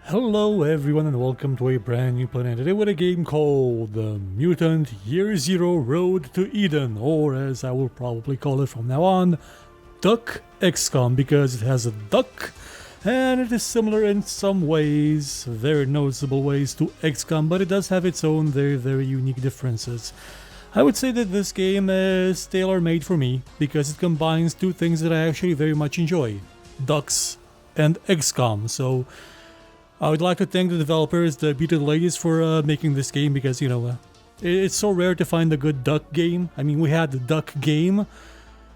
Hello everyone and welcome to a brand new planet today with a game called the Mutant Year Zero Road to Eden, or as I will probably call it from now on, Duck Xcom, because it has a duck and it is similar in some ways, very noticeable ways, to XCOM, but it does have its own very unique differences. I would say that this game is tailor-made for me because it combines two things that I actually very much enjoy: ducks and XCOM. So I would like to thank the developers, the Mutant ladies, for making this game because, it's so rare to find a good duck game. I mean, we had the duck game,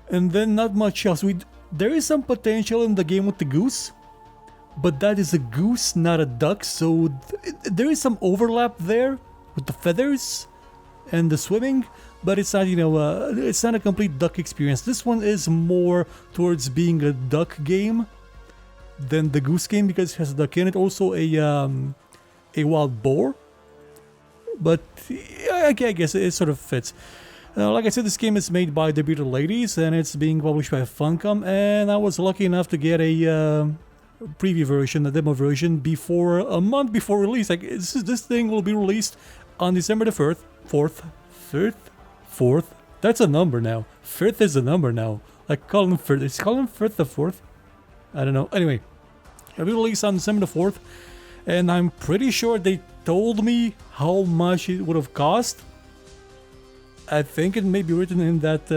and then not much else. There is some potential in the game with the goose, but that is a goose, not a duck, so there is some overlap there with the feathers and the swimming, but it's not, it's not a complete duck experience. This one is more towards being a duck game than the goose game because it has a duck in it, also a wild boar, but I guess it sort of fits. Like I said, this game is made by the Mutant ladies and it's being published by Funcom, and I was lucky enough to get a preview version, a demo version, before a month before release. Like this thing will be released on December the 4th. That's a number now. 5th is a number now. Like Colin Firth. Is Colin Firth the 4th? I don't know. Anyway, it'll be released on December the 4th, and I'm pretty sure they told me how much it would have cost. I think it may be written in that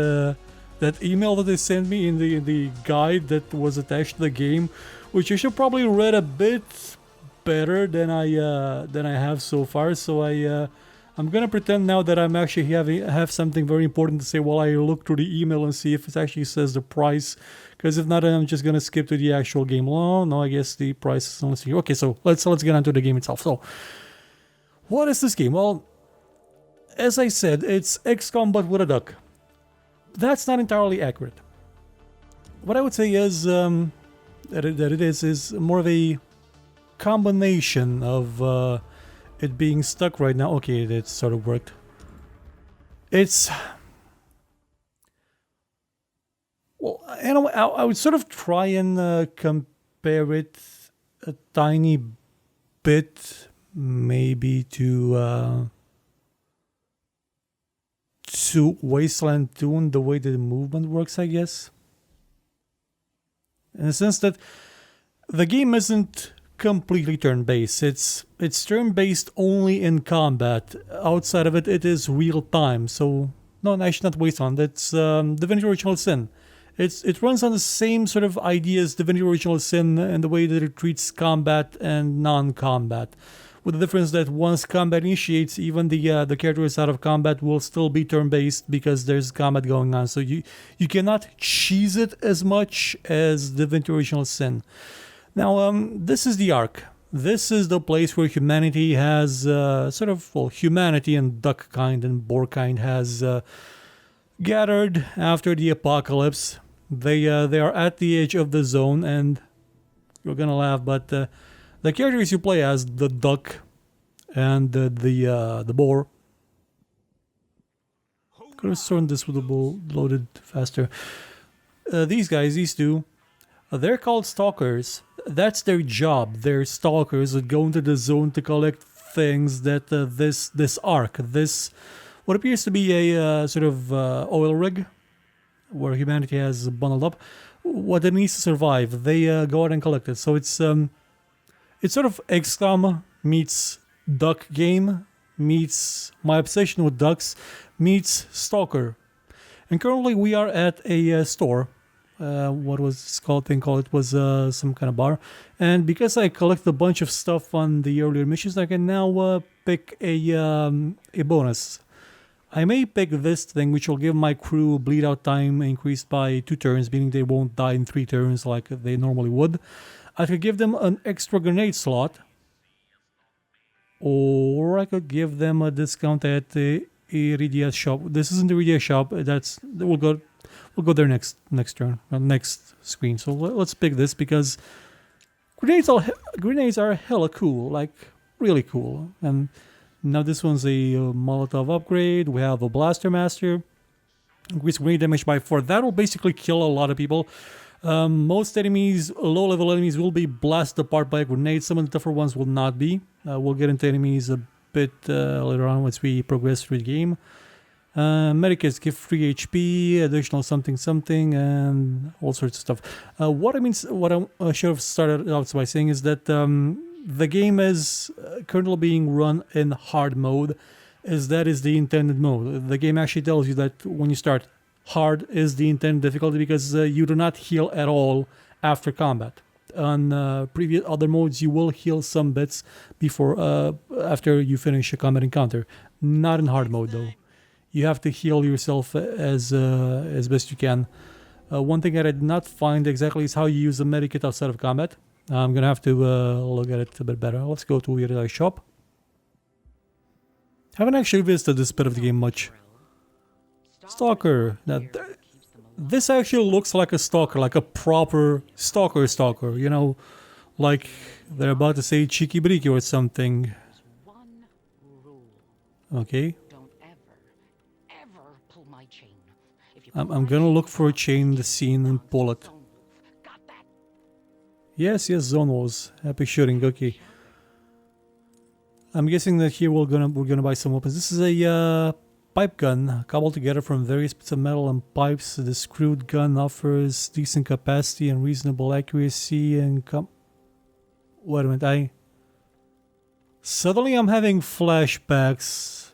email that they sent me in the guide that was attached to the game, which I should probably read a bit better than I have so far. So I'm gonna pretend now that I'm actually have something very important to say while I look through the email and see if it actually says the price. Because if not, I'm just gonna skip to the actual game. Oh no, I guess the price is only here. Okay, so let's get onto the game itself. So, what is this game? Well, as I said, it's XCOM but with a duck. That's not entirely accurate. What I would say is that it is more of a combination of it being stuck right now. Okay, it sort of worked. It's... Well, I would sort of try and compare it a tiny bit, maybe to Wasteland 2 and the way that the movement works, I guess. In the sense that the game isn't completely turn-based. It's turn-based only in combat. Outside of it, it is real-time. So, no, actually not Wasteland. It's Divinity Original Sin. It runs on the same sort of idea as Divinity Original Sin and the way that it treats combat and non-combat. With the difference that once combat initiates, even the characters out of combat will still be turn-based because there's combat going on. So you cannot cheese it as much as Divinity Original Sin. Now, this is the Ark. This is the place where humanity has humanity and duck kind and boar kind has gathered after the apocalypse. They are at the edge of the zone, and you're gonna laugh, but the characters you play as, the duck and the boar. Could have turned this with the bull loaded faster. These guys, these two, they're called Stalkers. That's their job. They're stalkers that go into the zone to collect things that this Ark, this what appears to be a sort of oil rig where humanity has bundled up, what it needs to survive. They go out and collect it. So it's sort of XCOM meets duck game meets my obsession with ducks meets Stalker. And currently we are at a store. What was this thing called? It was some kind of bar. And because I collect a bunch of stuff on the earlier missions, I can now pick a bonus. I may pick this thing, which will give my crew bleed out time increased by 2 turns, meaning they won't die in 3 turns like they normally would. I could give them an extra grenade slot, or I could give them a discount at the Iridia shop. This isn't the Iridia shop. We'll go there next turn, next screen. So let's pick this because grenades are hella cool, like really cool. And now this one's a Molotov upgrade. We have a Blaster Master. Increase grenade damage by 4. That will basically kill a lot of people. Most enemies, low-level enemies, will be blasted apart by a grenade. Some of the tougher ones will not be. We'll get into enemies a bit later on once we progress through the game. Medikits give free HP, additional something something, and all sorts of stuff. What I should have started out by saying is that the game is currently being run in hard mode, as that is the intended mode. The game actually tells you that when you start, hard is the intended difficulty because you do not heal at all after combat. On previous other modes, you will heal some bits before after you finish a combat encounter. Not in hard mode though. You have to heal yourself as best you can. One thing that I did not find exactly is how you use a medikit outside of combat. I'm gonna have to look at it a bit better. Let's go to your shop. Haven't actually visited this bit of the game much. Stalker. Now, this actually looks like a stalker, like a proper stalker. You know, like they're about to say cheeky breaky or something. Okay. I'm gonna look for a chain in the scene and pull it. Yes, zone walls. Epic shooting. Okay. I'm guessing that here we're gonna buy some weapons. This is a pipe gun cobbled together from various bits of metal and pipes. The screwed gun offers decent capacity and reasonable accuracy. And wait a minute. Suddenly I'm having flashbacks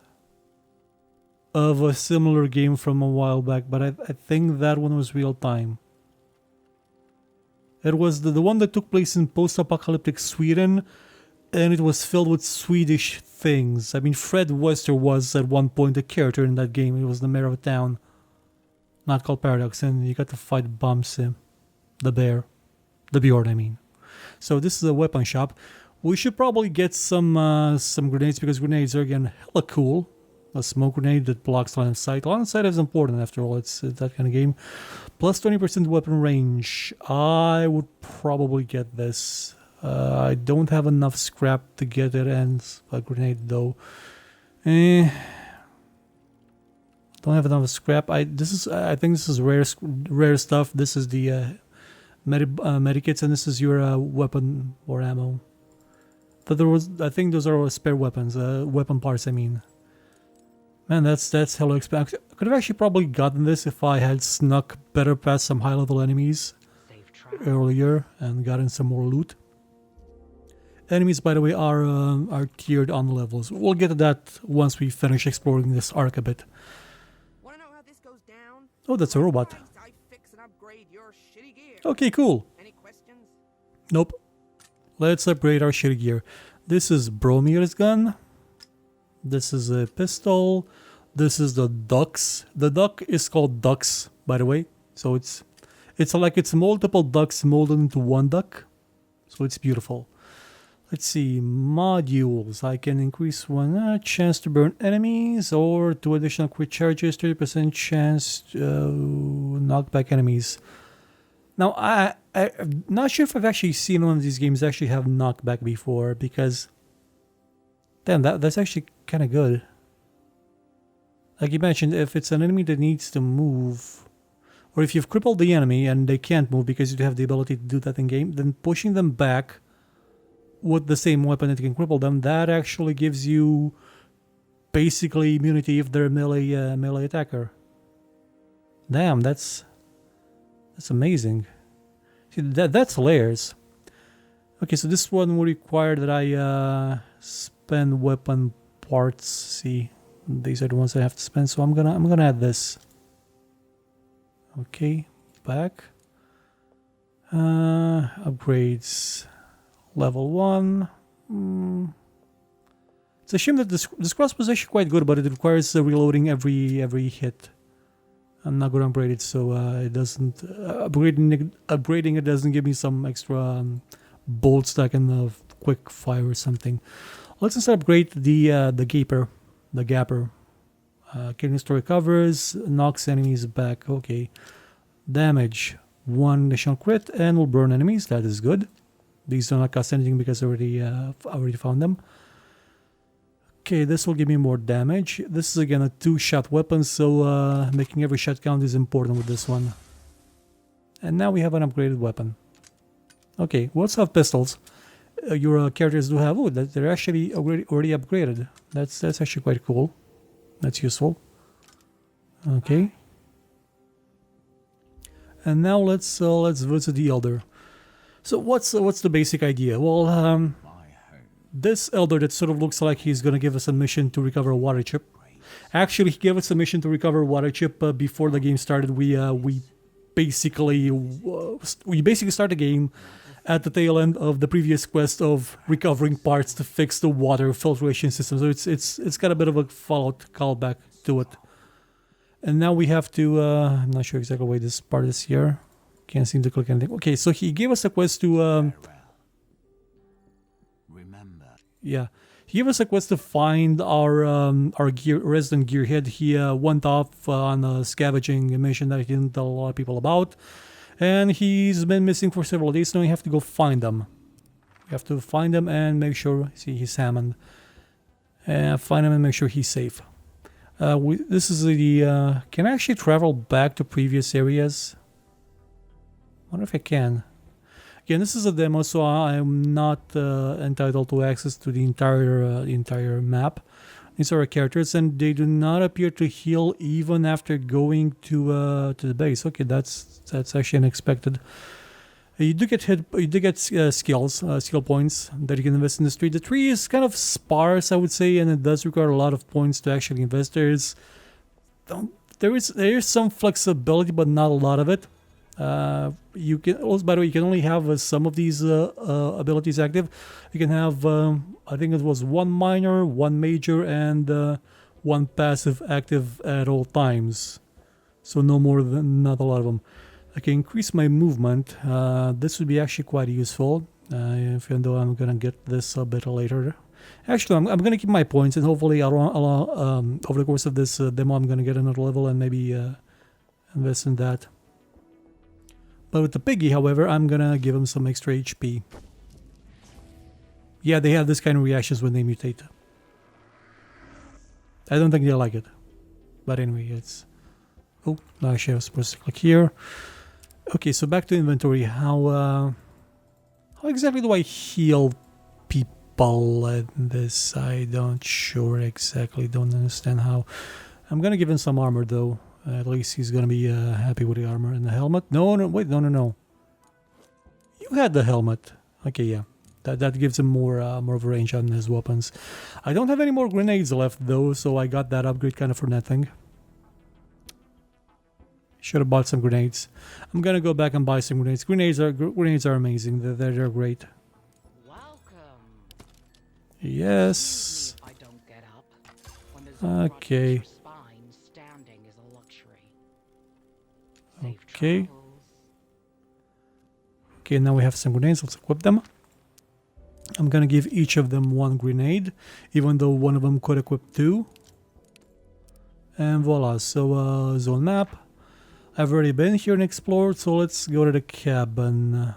of a similar game from a while back, but I think that one was real time. It was the one that took place in post-apocalyptic Sweden, and it was filled with Swedish things. I mean, Fred Wester was at one point a character in that game. He was the mayor of a town, not called Paradox, and you got to fight Bamse, the bear, the Bjorn, I mean. So this is a weapon shop. We should probably get some grenades because grenades are again hella cool. A smoke grenade that blocks line of sight. Line of sight is important after all, it's that kind of game. Plus 20% weapon range. I would probably get this. I don't have enough scrap to get it and a grenade though. Don't have enough scrap. I think this is rare stuff. This is the medikits and this is your weapon or ammo. But I think those are spare weapons, weapon parts I mean. Man, that's hella expensive. I could have actually probably gotten this if I had snuck better past some high-level enemies earlier and gotten some more loot. Enemies, by the way, are tiered on the levels. We'll get to that once we finish exploring this arc a bit. Wanna know how this goes down? Oh, that's a robot. I fix and upgrade your shitty gear. Okay, cool. Any questions? Nope. Let's upgrade our shitty gear. This is Bromir's gun. This is a pistol. This is the ducks. The duck is called ducks, by the way. So it's like it's multiple ducks molded into one duck. So it's beautiful. Let's see, modules. I can increase one chance to burn enemies or 2 additional crit charges, 30% chance to knock back enemies. Now I'm not sure if I've actually seen one of these games actually have knockback before because damn, that's actually kind of good. Like you mentioned, if it's an enemy that needs to move, or if you've crippled the enemy and they can't move because you have the ability to do that in game, then pushing them back with the same weapon that can cripple them, that actually gives you basically immunity if they're a melee attacker. Damn, that's amazing. See, that's layers. Okay, so this one will require that I spend weapon parts. See, these are the ones I have to spend, so I'm gonna add this. Okay, back. Upgrades. Level 1. It's a shame that this crossbow is actually quite good, but it requires reloading every hit. I'm not gonna upgrade it, so it doesn't upgrading it doesn't give me some extra bolts that can quick fire or something. Let's instead upgrade the gapper. Can restore covers, knocks enemies back. Okay, damage 1 additional crit, and will burn enemies. That is good. These do not cost anything because I already found them. Okay, this will give me more damage. This is again a 2-shot weapon, so making every shot count is important with this one. And now we have an upgraded weapon. Okay, we also have pistols. Your characters do have wood. They're actually already upgraded. That's actually quite cool. That's useful. Okay. And now let's visit the Elder. So what's the basic idea? Well, this Elder that sort of looks like he's gonna give us a mission to recover a water chip. Actually, he gave us a mission to recover a water chip before the game started. We basically start the game at the tail end of the previous quest of recovering parts to fix the water filtration system. So it's got a bit of a Fallout callback to it. And now we have to, I'm not sure exactly why this part is here. Can't seem to click anything. Okay, so he gave us a quest to, yeah. He gave us a quest to find our resident gearhead. He went off on a scavenging mission that he didn't tell a lot of people about. And he's been missing for several days, so we have to go find him. We have to find him and make sure, see, he's Hammond. Find him and make sure he's safe. This is the, can I actually travel back to previous areas? I wonder if I can. Again, this is a demo, so I'm not entitled to access to the entire map. These are our characters, and they do not appear to heal even after going to the base. Okay, that's actually unexpected. You do get skill points that you can invest in this tree. The tree is kind of sparse, I would say, and it does require a lot of points to actually invest. There is some flexibility, but not a lot of it. You can also, by the way, you can only have some of these abilities active. You can have, I think it was one minor, one major, and one passive active at all times. So no more than, not a lot of them. I can increase my movement. This would be actually quite useful, even though I'm gonna get this a bit later. Actually, I'm gonna keep my points, and hopefully, over the course of this demo, I'm gonna get another level and maybe invest in that. But with the piggy, however, I'm gonna give him some extra HP. Yeah, they have this kind of reactions when they mutate. I don't think they like it. But anyway, it's... Oh, actually I was supposed to click here. Okay, so back to inventory. How exactly do I heal people in this? I don't sure exactly. Don't understand how. I'm gonna give him some armor though. At least he's gonna be happy with the armor and the helmet. No, wait, no. You had the helmet. Okay, yeah. That gives him more of a range on his weapons. I don't have any more grenades left though, so I got that upgrade kind of for nothing. Should have bought some grenades. I'm gonna go back and buy some grenades. Grenades are amazing. They're great. Welcome. Yes. I don't get up. When there's Okay. spine, standing is a luxury. Okay. Okay, now we have some grenades. Let's equip them. I'm gonna give each of them one grenade, even though one of them could equip two. And voila. So zone map. I've already been here and explored, so let's go to the cabin.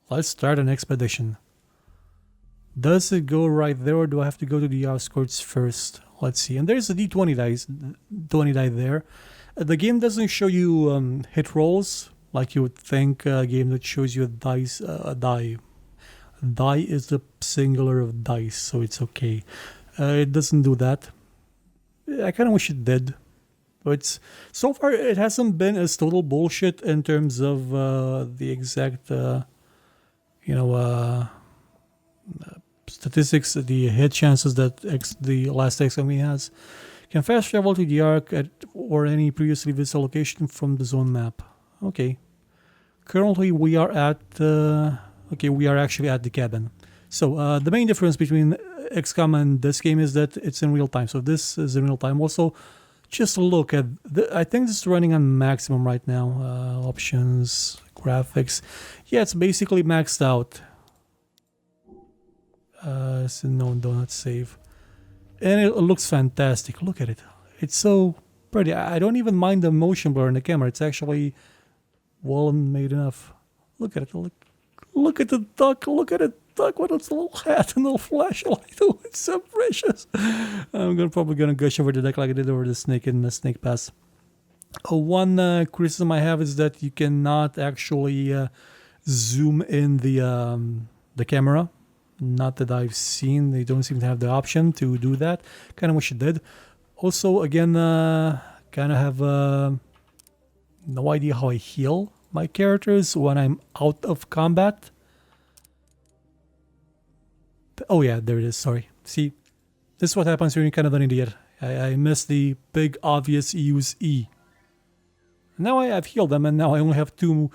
Let's start an expedition. Does it go right there, or do I have to go to the outskirts first? Let's see. And there's a D20 die there. The game doesn't show you hit rolls like you would think. A game that shows you a die. Die is the singular of dice, so it's okay. It doesn't do that. I kind of wish it did. But so far, it hasn't been as total bullshit in terms of the exact, statistics, the hit chances that the last XCOM has. Can fast travel to the Ark or any previously visited location from the zone map. Okay. Currently, we are at... we are actually at the cabin. So, the main difference between XCOM and this game is that it's in real time. So, this is in real time. Also, just look at... I think this is running on maximum right now. Options, graphics. Yeah, it's basically maxed out. So no, do not save. And it looks fantastic. Look at it. It's so pretty. I don't even mind the motion blur in the camera. It's actually well made enough. Look at it. Look at the duck. Look at it. Duck with its little hat and little flashlight. Oh, it's so precious. I'm probably gonna gush over the duck like I did over the snake in the Snake Pass. One criticism I have is that you cannot actually zoom in the camera. Not that I've seen. They don't seem to have the option to do that. Kind of wish it did. Also, again, kind of have no idea how I heal my characters when I'm out of combat. Oh yeah, there it is. Sorry. See, this is what happens when you're kind of an idiot. I missed the big obvious use E. Now I've healed them, and now I only have two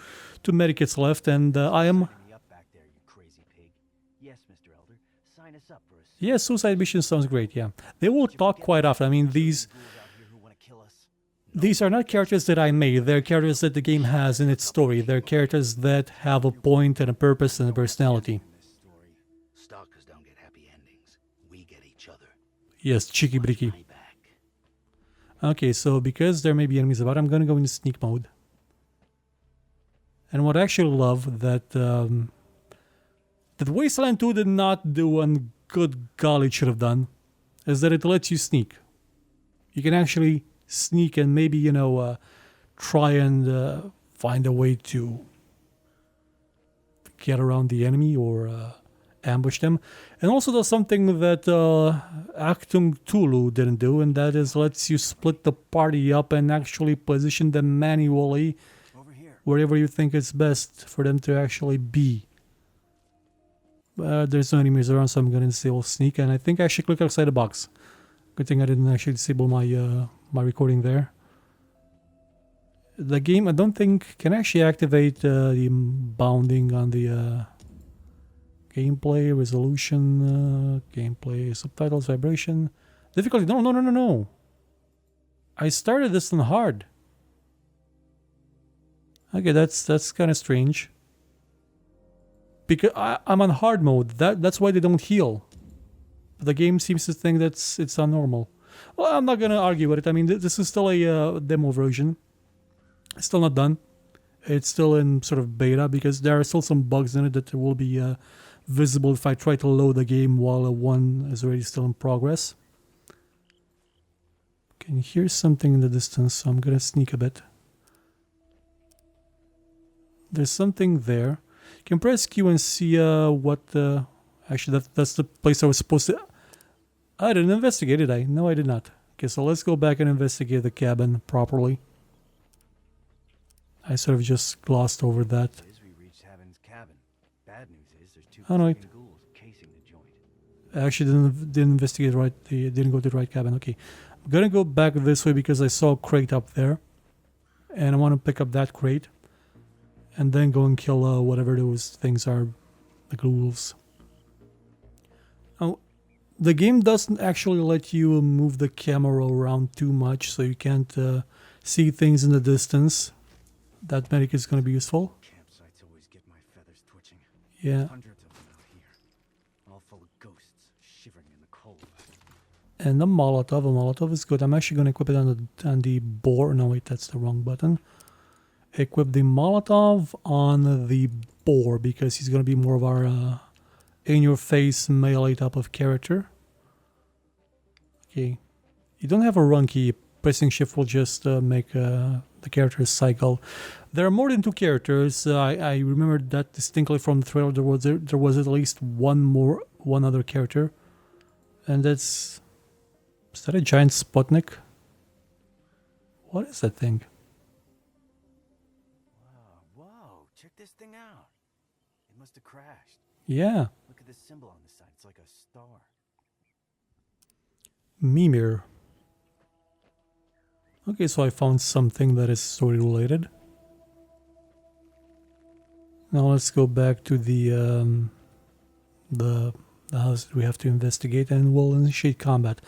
medikits left, and I am... Yeah, suicide mission sounds great, yeah. They will talk quite often. I mean, these are not characters that I made. They're characters that the game has in its story. They're characters that have a point and a purpose and a personality. Stalkers don't get happy endings. We get each other. Yes, cheeky bricky. Okay, so because there may be enemies about, I'm gonna go into sneak mode. And what I actually love that that Wasteland 2 did not do, and good golly it should have done, is that it lets you sneak. You can actually sneak and maybe, you know, try and find a way to get around the enemy or ambush them. And also does something that Actung Tulu didn't do, and that is lets you split the party up and actually position them manually wherever you think it's best for them to actually be. There's no enemies around, so I'm going to disable sneak, and I think I should click outside the box. Good thing I didn't actually disable my my recording there. The game, I don't think, can actually activate the bounding on the gameplay, resolution, gameplay, subtitles, vibration, difficulty. No. I started this on hard. Okay, that's kind of strange. Because I'm on hard mode. That's why they don't heal. The game seems to think it's on normal. Well, I'm not gonna argue with it. I mean, this is still a demo version. It's still not done. It's still in sort of beta because there are still some bugs in it that will be visible if I try to load the game while one is already still in progress. Can hear something in the distance, so I'm gonna sneak a bit. There's something there. You can press Q and see what... actually, that's the place I was supposed to... I didn't investigate, did I? No, I did not. Okay, so let's go back and investigate the cabin properly. I sort of just glossed over that. Oh no, I actually didn't investigate right. Didn't go to the right cabin. Okay, I'm gonna go back this way because I saw a crate up there, and I want to pick up that crate, and then go and kill whatever those things are, the ghouls. Now, the game doesn't actually let you move the camera around too much, so you can't see things in the distance. That medic is going to be useful. Campsites always get my feathers twitching. Yeah. Hundreds of them out here, all full of ghosts shivering in the cold. And the Molotov. A Molotov is good. I'm actually going to equip it on the boar. No, wait, that's the wrong button. Equip the Molotov on the boar because he's going to be more of our in-your-face melee type of character. Okay. You don't have a run key. Pressing shift will just make the characters cycle. There are more than two characters. I remember that distinctly from the trailer. There was at least one other character, and that's... Is that a giant Sputnik? What is that thing? Whoa, check this thing out. It must have crashed. Yeah. Look at this symbol on the side. It's like a star. Mimir. Okay, so I found something that is story related. Now let's go back to the house that we have to investigate, and we'll initiate combat.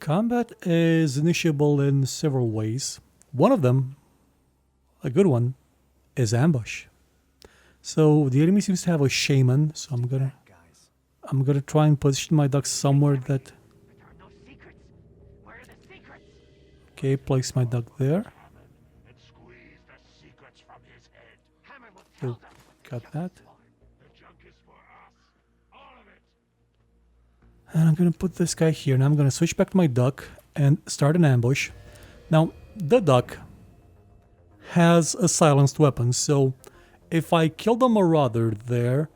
Combat is initiable in several ways. One of them, a good one, is ambush. So the enemy seems to have a shaman, so I'm gonna try and position my duck somewhere that... Okay, place my duck there. Oh, got that. And I'm gonna put this guy here. Now I'm gonna switch back to my duck and start an ambush. Now, the duck has a silenced weapon, so if I kill the Marauder there,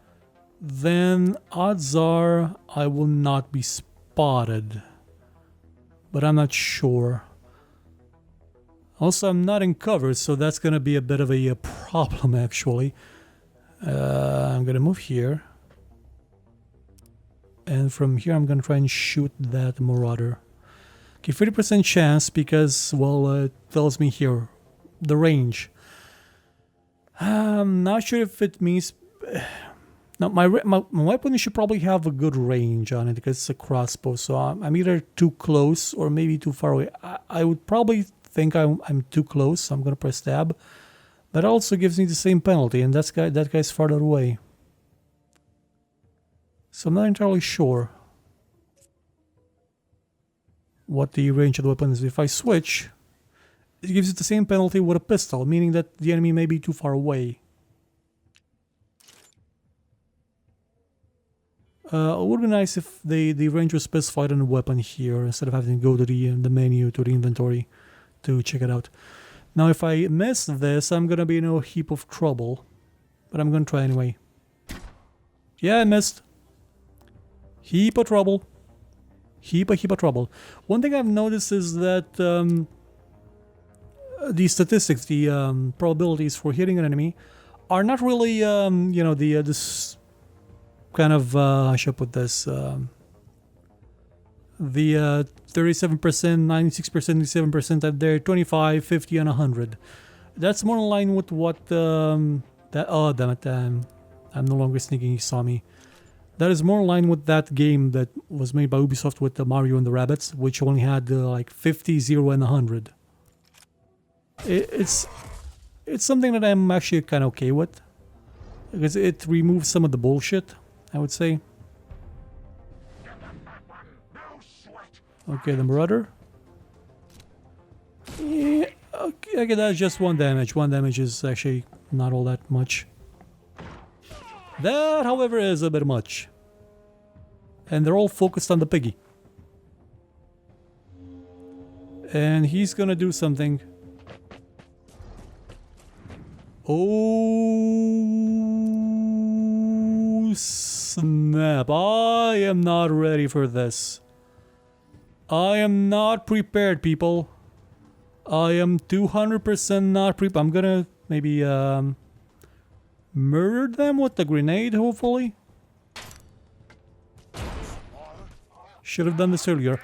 then odds are I will not be spotted. But I'm not sure. Also, I'm not in cover, so that's gonna be a bit of a problem actually. I'm gonna move here. And from here I'm gonna try and shoot that Marauder. Okay, 30% chance because, well, it tells me here the range. I'm not sure if it means... Now, my weapon should probably have a good range on it because it's a crossbow, so I'm either too close or maybe too far away. I would probably think I'm too close, so I'm going to press tab. That also gives me the same penalty, and that guy's farther away. So I'm not entirely sure what the range of the weapon is. If I switch, it gives you the same penalty with a pistol, meaning that the enemy may be too far away. It would be nice if the range was specified on the weapon here instead of having to go to the menu, to the inventory to check it out. Now if I miss this, I'm gonna be in a heap of trouble, but I'm gonna try anyway. Yeah, I missed. Heap of trouble. Heap of trouble. One thing I've noticed is that the statistics, the probabilities for hitting an enemy are not really, you know, this kind of, I should put this, the 37%, 96%, 87%, and they're 25, 50, and 100. That's more in line with what, oh, damn it, I'm no longer sneaking, he saw me. That is more in line with that game that was made by Ubisoft with Mario and the Rabbids, which only had like 50, 0, and 100. It's something that I'm actually kind of okay with, because it removes some of the bullshit, I would say. Okay, the Marauder. Yeah, okay, that's just one damage. One damage is actually not all that much. That, however, is a bit much. And they're all focused on the piggy. And he's gonna do something. Oh, snap. I am not ready for this. I am not prepared, people. I am 200% not prepared. I'm gonna maybe murder them with the grenade, hopefully. Should have done this earlier.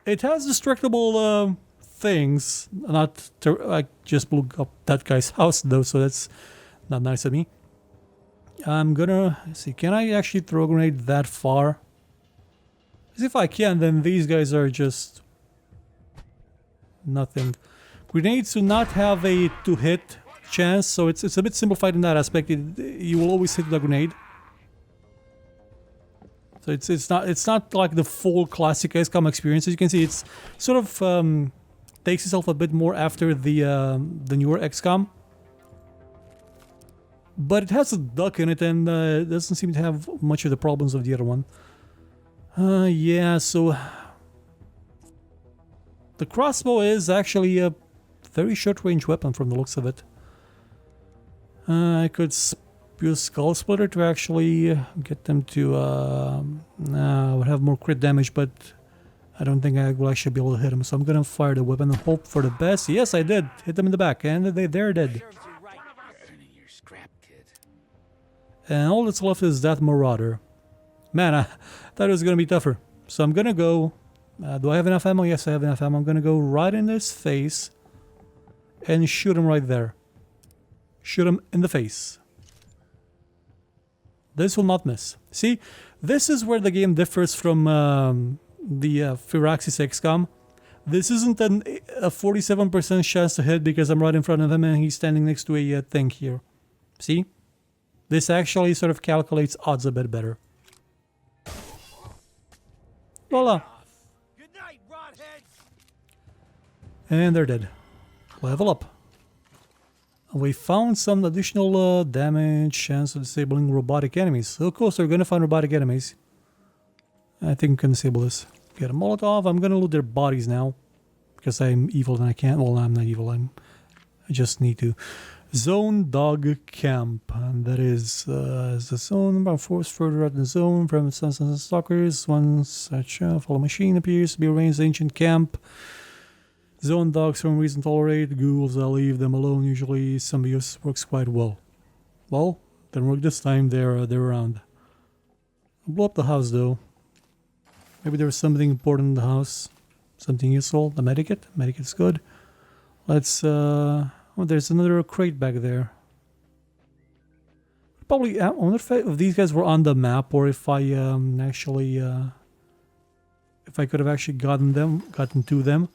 It has destructible things. Not I just blew up that guy's house though, so that's not nice of me. I'm gonna see. Can I actually throw a grenade that far? Because if I can, then these guys are just nothing. Grenades do not have a to-hit chance, so it's a bit simplified in that aspect. You will always hit the grenade. So it's not like the full classic XCOM experience. As you can see, it's sort of takes itself a bit more after the newer XCOM. But it has a duck in it, and it doesn't seem to have much of the problems of the other one. Yeah, so the crossbow is actually a very short-range weapon from the looks of it. I could use Skull Splitter to actually get them to would have more crit damage, but I don't think I will actually be able to hit them. So I'm gonna fire the weapon and hope for the best. Yes, I did hit them in the back, and they're dead. And all that's left is that Marauder. Man, I thought it was gonna be tougher. So I'm gonna go. Do I have enough ammo? Yes, I have enough ammo. I'm gonna go right in his face and shoot him right there. Shoot him in the face. This will not miss. See, this is where the game differs from the Firaxis XCOM. This isn't a 47% chance to hit because I'm right in front of him and he's standing next to a thing here. See? This actually sort of calculates odds a bit better. Voila. Good night, rodheads. And they're dead. Level up. We found some additional damage chance of disabling robotic enemies. So of course we're gonna find robotic enemies. I think we can disable this. Get a Molotov. I'm gonna loot their bodies now. Because I'm evil and I can't. Well, I'm not evil. I just need to. Zone Dog Camp, and that is the zone about force further out in the zone from stalkers. One such follow machine appears to be arranged ancient camp. Zone dogs for some reason tolerate ghouls. I'll leave them alone. Usually symbiosis works quite well. Well, didn't work this time. They're around. I'll blow up the house though. Maybe there's something important in the house. Something useful. The medikit. Medikit's good. Let's oh, there's another crate back there. Probably I wonder if these guys were on the map, or if I actually if I could have actually gotten to them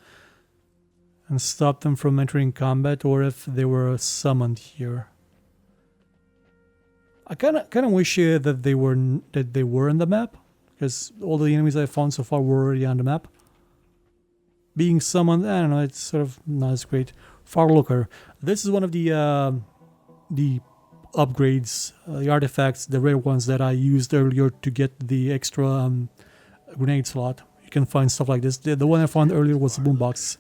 and stopped them from entering combat, or if they were summoned here. I kind of wish that they were in the map, because all the enemies I found so far were already on the map. Being summoned, I don't know, it's sort of not as great. Far Looker. This is one of the upgrades, the artifacts, the rare ones that I used earlier to get the extra grenade slot. You can find stuff like this. The one I found earlier was the boombox.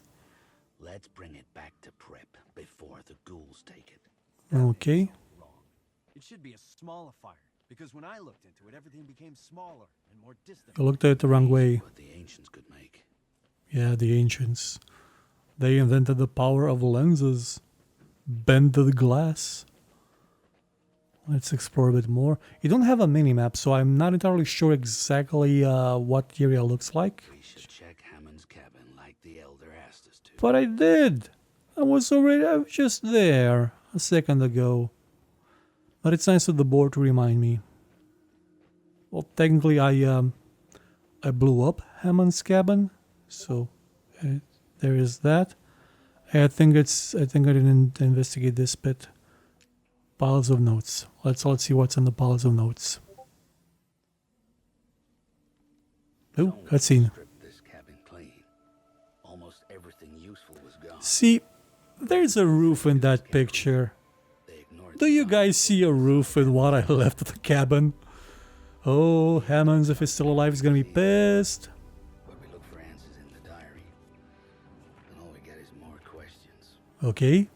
Let's bring it back to prep before the ghouls take it. Okay. It should be a smaller fire, because when I looked into it, everything became smaller and more distant. I looked at it the wrong way. What the ancients could make. Yeah, the ancients. They invented the power of lenses. Bend the glass. Let's explore a bit more. You don't have a mini-map, so I'm not entirely sure exactly what the area looks like. We should check Hammond's cabin like the elder asked us to. But I did! I was just there a second ago. But it's nice of the board to remind me. Well, technically I blew up Hammond's cabin, so there is that. I think I didn't investigate this bit. Piles of notes. Let's see what's in the piles of notes. Oh, cutscene. Stripped this cabin clean. Almost everything useful was gone. See, there's a roof in that picture. They ignored Do you guys see a roof in what I left of the cabin? Oh, Hammond's, if he's still alive, is gonna be pissed. but we look for answers in the diary. And all we get is more questions. Okay.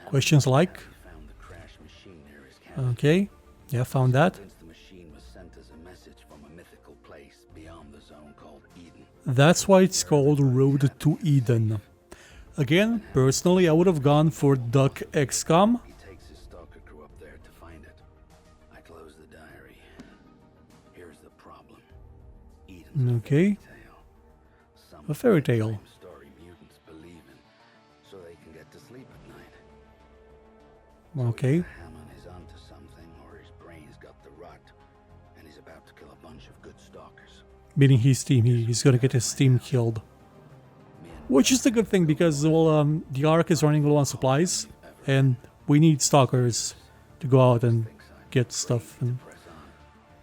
Questions like? We found the crashed machine near his cabin. Okay. Yeah, found that. Convinced the machine was sent as a message from a mythical place beyond the zone called Eden. That's why it's called Road to Eden. Again, personally, I would have gone for Duck Xcom. He takes his stalker crew up there to find it. I close the diary. Here's the problem. Eden's Okay. Some A fairy tale. story mutants believe in, so they can get to sleep at night. Okay. Hammond is onto something, or his brain's got the rot, and he's about to kill a bunch of good stalkers. Meaning his team, he's gonna get his team killed. Which is the good thing, because, well, the Ark is running low on supplies, and we need stalkers to go out and get stuff. And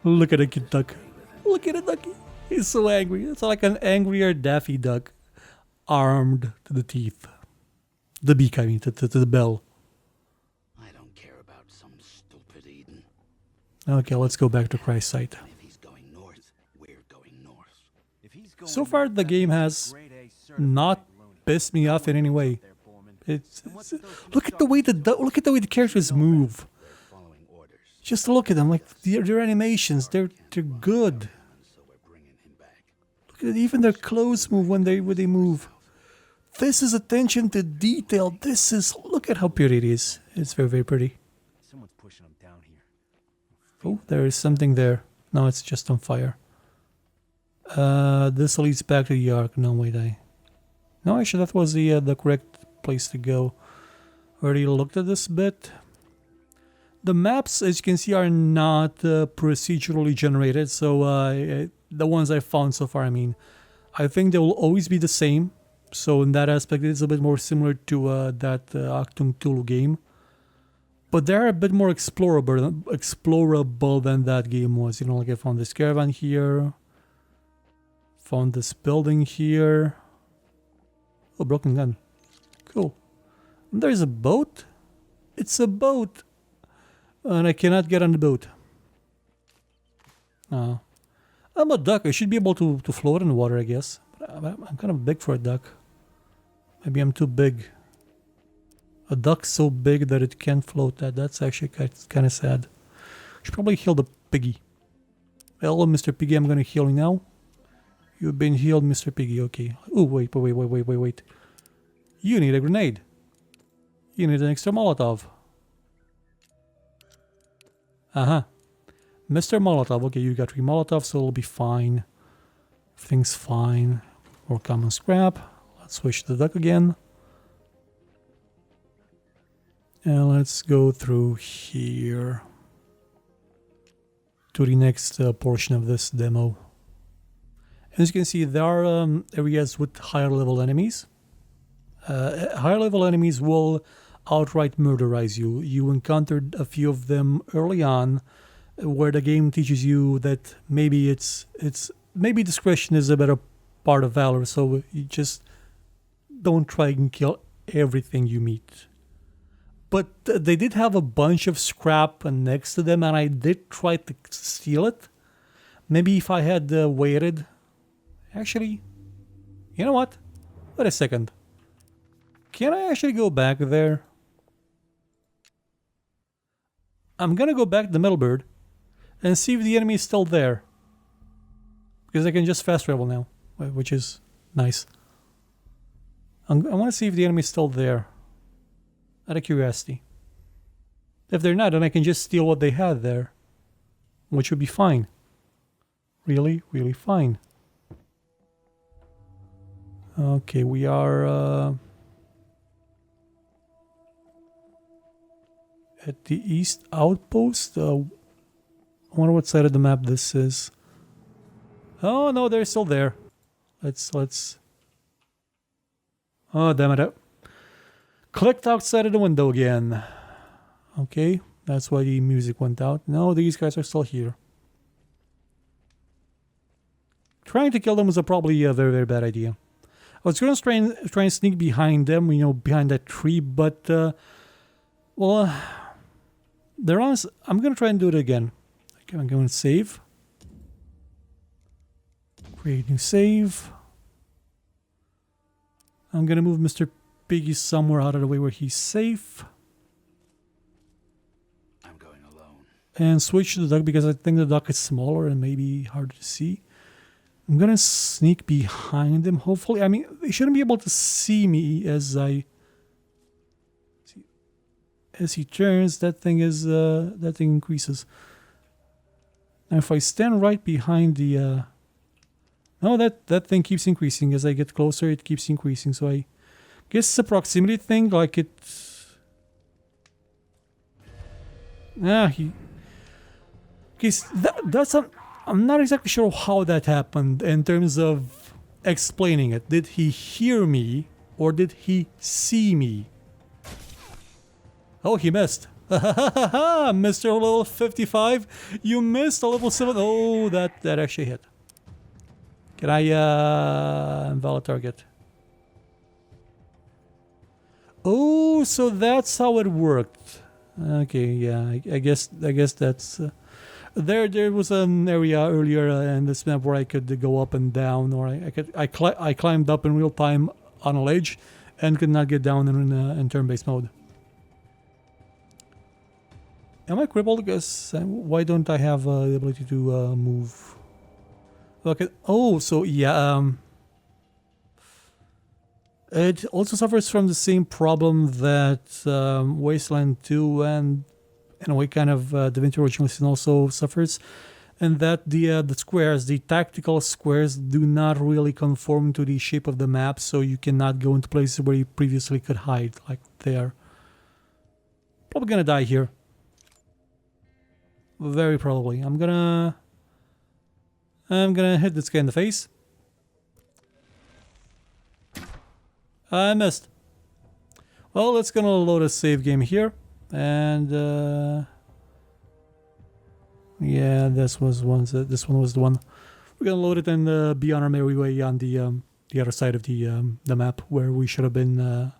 look at the cute duck. Look at the ducky. He's so angry. It's like an angrier Daffy Duck, armed to the teeth. The beak, I mean, to the bell. I don't care about some stupid Eden. Okay, let's go back to Christ's sight. If he's going north, we're going north. If he's going So far, north, the that game means has grade A certified not loony. pissed me off in any way. There, Foreman. It's look at the way the characters move. Following orders, Just look at them, like their animations. They're good. so we're bringing him back. Look at even their clothes move when they move. This is attention to detail. Look at how pretty it is. It's very, very pretty. Someone's pushing him down here. Oh, there is something there. No, it's just on fire. This leads back to the Ark. No, wait, no, actually, that was the correct place to go. Already looked at this bit. The maps, as you can see, are not procedurally generated. So the ones I found so far, I mean, I think they will always be the same. So in that aspect, it's a bit more similar to that Achtung Tulu game. But they're a bit more explorable than that game was. You know, like I found this caravan here. Found this building here. Oh, broken gun. Cool. And there's a boat. It's a boat. And I cannot get on the boat. I'm a duck. I should be able to float in the water, I guess. But I'm kind of big for a duck. Maybe I'm too big. A duck so big that it can't float. That's actually kind of sad. Should probably heal the piggy. Hello, Mr. Piggy, I'm gonna heal you now. You've been healed, Mr. Piggy. Okay. Oh, wait. You need a grenade. You need an extra Molotov. Uh-huh. Mr. Molotov. Okay, you got 3 Molotovs, so it'll be fine. Everything's fine. More common scrap. Let's switch to the duck again. And let's go through here to the next portion of this demo. As you can see, there are areas with higher level enemies. Higher level enemies will outright murderize you. You encountered a few of them early on, where the game teaches you that maybe maybe discretion is a better part of valor. So you just don't try and kill everything you meet. But they did have a bunch of scrap next to them, and I did try to steal it. Maybe if I had waited. Actually, you know what? Wait a second. Can I actually go back there? I'm gonna go back to the metal bird and see if the enemy is still there. Because I can just fast travel now, which is nice. I want to see if the enemy is still there. Out of curiosity. If they're not, then I can just steal what they had there. Which would be fine. Really, really fine. Okay, we are at the east outpost. I wonder what side of the map this is. Oh no, they're still there. Let's. Oh damn it! Clicked outside of the window again. Okay, that's why the music went out. No, these guys are still here. Trying to kill them was probably a very, very bad idea. I was going to try and sneak behind them, you know, behind that tree, but, well, they're honest. I'm going to try and do it again. Okay, I'm going to save. Create new save. I'm going to move Mr. Piggy somewhere out of the way where he's safe. I'm going alone. And switch to the duck because I think the duck is smaller and maybe harder to see. I'm gonna sneak behind him, hopefully. I mean, they shouldn't be able to see me as he turns. That thing increases. Now if I stand right behind the no, that thing keeps increasing. As I get closer, it keeps increasing. So I guess it's a proximity thing, like it. I'm not exactly sure how that happened in terms of explaining it. Did he hear me or did he see me? Oh, he missed. Mr. Level 55, you missed a level 7. Oh, that actually hit. Can I invalid target? Oh, so that's how it worked. Okay, yeah, I guess that's. There was an area earlier in this map where I could go up and down, or I climbed up in real time on a ledge and could not get down in turn-based mode. Am I crippled? Because why don't I have the ability to move? Okay. Oh, so yeah. It also suffers from the same problem that Wasteland 2 and in a way kind of DaVinci Original Sin also suffers, and that the squares, the tactical squares, do not really conform to the shape of the map, so you cannot go into places where you previously could hide, like there. Probably gonna die here. Very probably. I'm gonna hit this guy in the face. I missed. Well, let's gonna load a save game here. And yeah, this one was the one. We're gonna load it and be on our merry way on the other side of the map where we should have been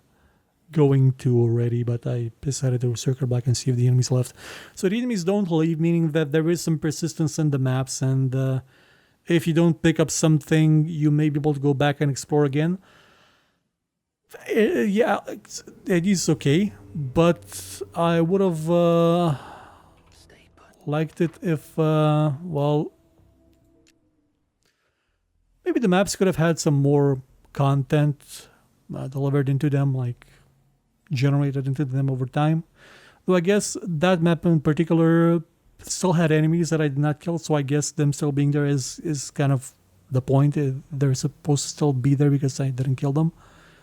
going to already, but I decided to circle back and see if the enemies left. So the enemies don't leave, meaning that there is some persistence in the maps, and if you don't pick up something, you may be able to go back and explore again. Yeah, it is okay, but I would have Stay put. liked it if, well, maybe the maps could have had some more content delivered into them, like generated into them over time. Though I guess that map in particular still had enemies that I did not kill, so I guess them still being there is kind of the point. They're supposed to still be there because I didn't kill them,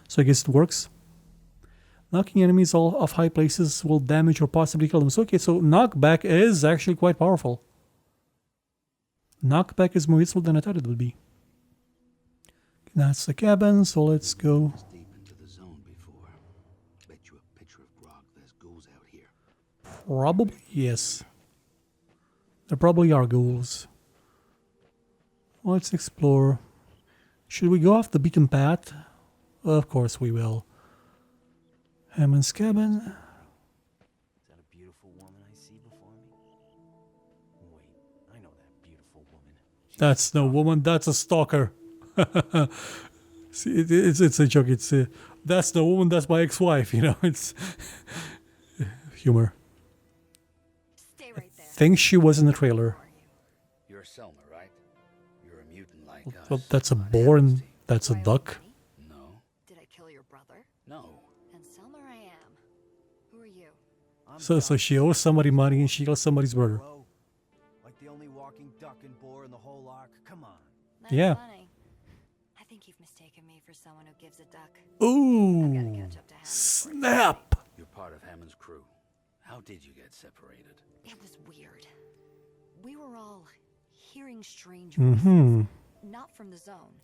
so I guess it works. Knocking enemies off high places will damage or possibly kill them. So okay, so knockback is actually quite powerful. Knockback is more useful than I thought it would be. That's the cabin, so let's go. Deep into the zone before. Bet you a picture of Grog there's ghouls out here. Probably, yes. There probably are ghouls. Let's explore. Should we go off the beaten path? Of course we will. Hammond's cabin. Is that a beautiful woman I see before me? Wait, I know that beautiful woman. That's no woman, that's a stalker. See, it's a joke. It's that's the woman, that's my ex-wife, you know. It's humor. Stay right there. Think she was in the trailer. You're Selma, right? You're a mutant like Well, us. that's a boar and that's a Do I owe duck. money? No. Did I kill your brother? No. And Selma I am. Who are you? I'm So Duck she owes somebody money and she kills somebody's brother. Bro, like the only walking duck and boar in the whole ark. Come on. That's Yeah. funny. I think you've mistaken me for someone who gives a duck. I've got to Ooh, catch up to Hammond. snap! You're part of Hammond's crew. How did you get separated? It was weird. We were all hearing strange Mm-hmm. voices. Not from the zone.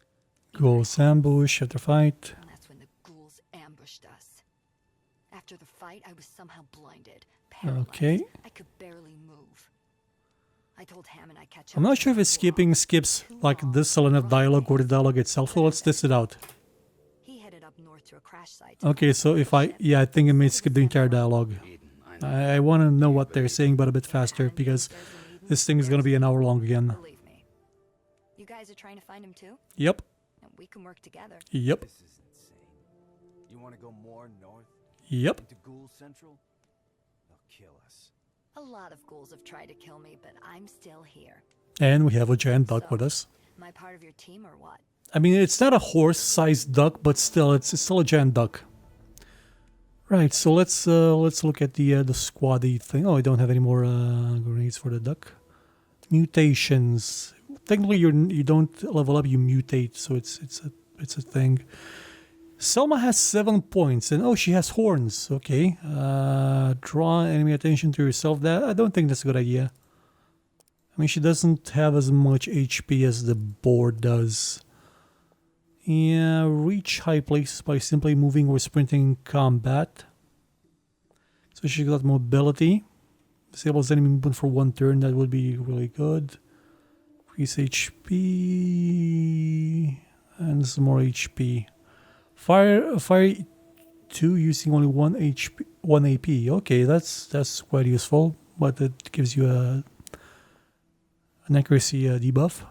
Ghouls ambush after fight. And that's when the ghouls ambushed us. After the fight, I was somehow blinded, paralyzed. Okay. I could barely move. I told Hammond I'd catch up. I'm not to sure if him skipping before skips too like long. this line of dialogue or the dialogue itself, so let's test it out. He headed up north to a crash site. Okay, so if I think it may skip the entire dialogue. Eden, I know. I want to know what they're saying, but a bit faster, because this thing is going to be an hour long again. Believe me. You guys are trying to find him too? Yep, And we can work together. yep, This is insane. You want to go more north yep. into Ghoul Central? They'll kill us. A lot of ghouls have tried to kill me, but I'm still here. And we have a giant duck with us. Am I part of your team or what? I mean, it's not a horse-sized duck, but still, it's still a giant duck. Right, so let's look at the squaddy thing. Oh, I don't have any more grenades for the duck. Mutations. Technically, you don't level up, you mutate, so it's a thing. Selma has 7 points, and oh, she has horns. Okay, draw enemy attention to yourself. That I don't think that's a good idea. I mean, she doesn't have as much HP as the boar does. Yeah, reach high places by simply moving or sprinting in combat. So she got mobility. Disables enemy movement for 1 turn. That would be really good. Increase HP and some more HP. Fire 2 using only 1 AP. Okay, that's quite useful, but it gives you an accuracy debuff.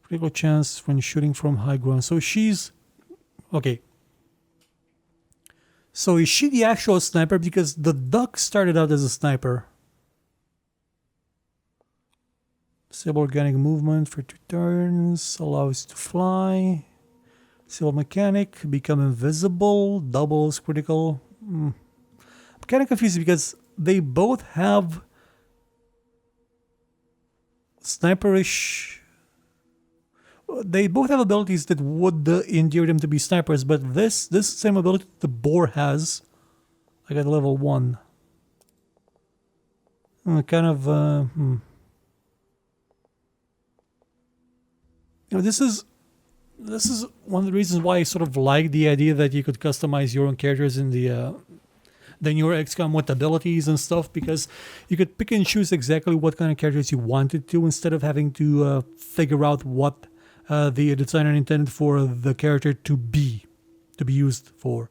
Critical chance when shooting from high ground. So she's okay. So is she the actual sniper? Because the duck started out as a sniper. Disable organic movement for 2 turns. Allows to fly. Disable mechanic. Become invisible. Doubles critical. I'm kind of confused because they both have sniperish. They both have abilities that would endear them to be snipers, but this same ability the boar has, like at level 1. Kind of, You know, this is one of the reasons why I sort of like the idea that you could customize your own characters in the newer XCOM with abilities and stuff, because you could pick and choose exactly what kind of characters you wanted to, instead of having to figure out what the designer intended for the character to be used for.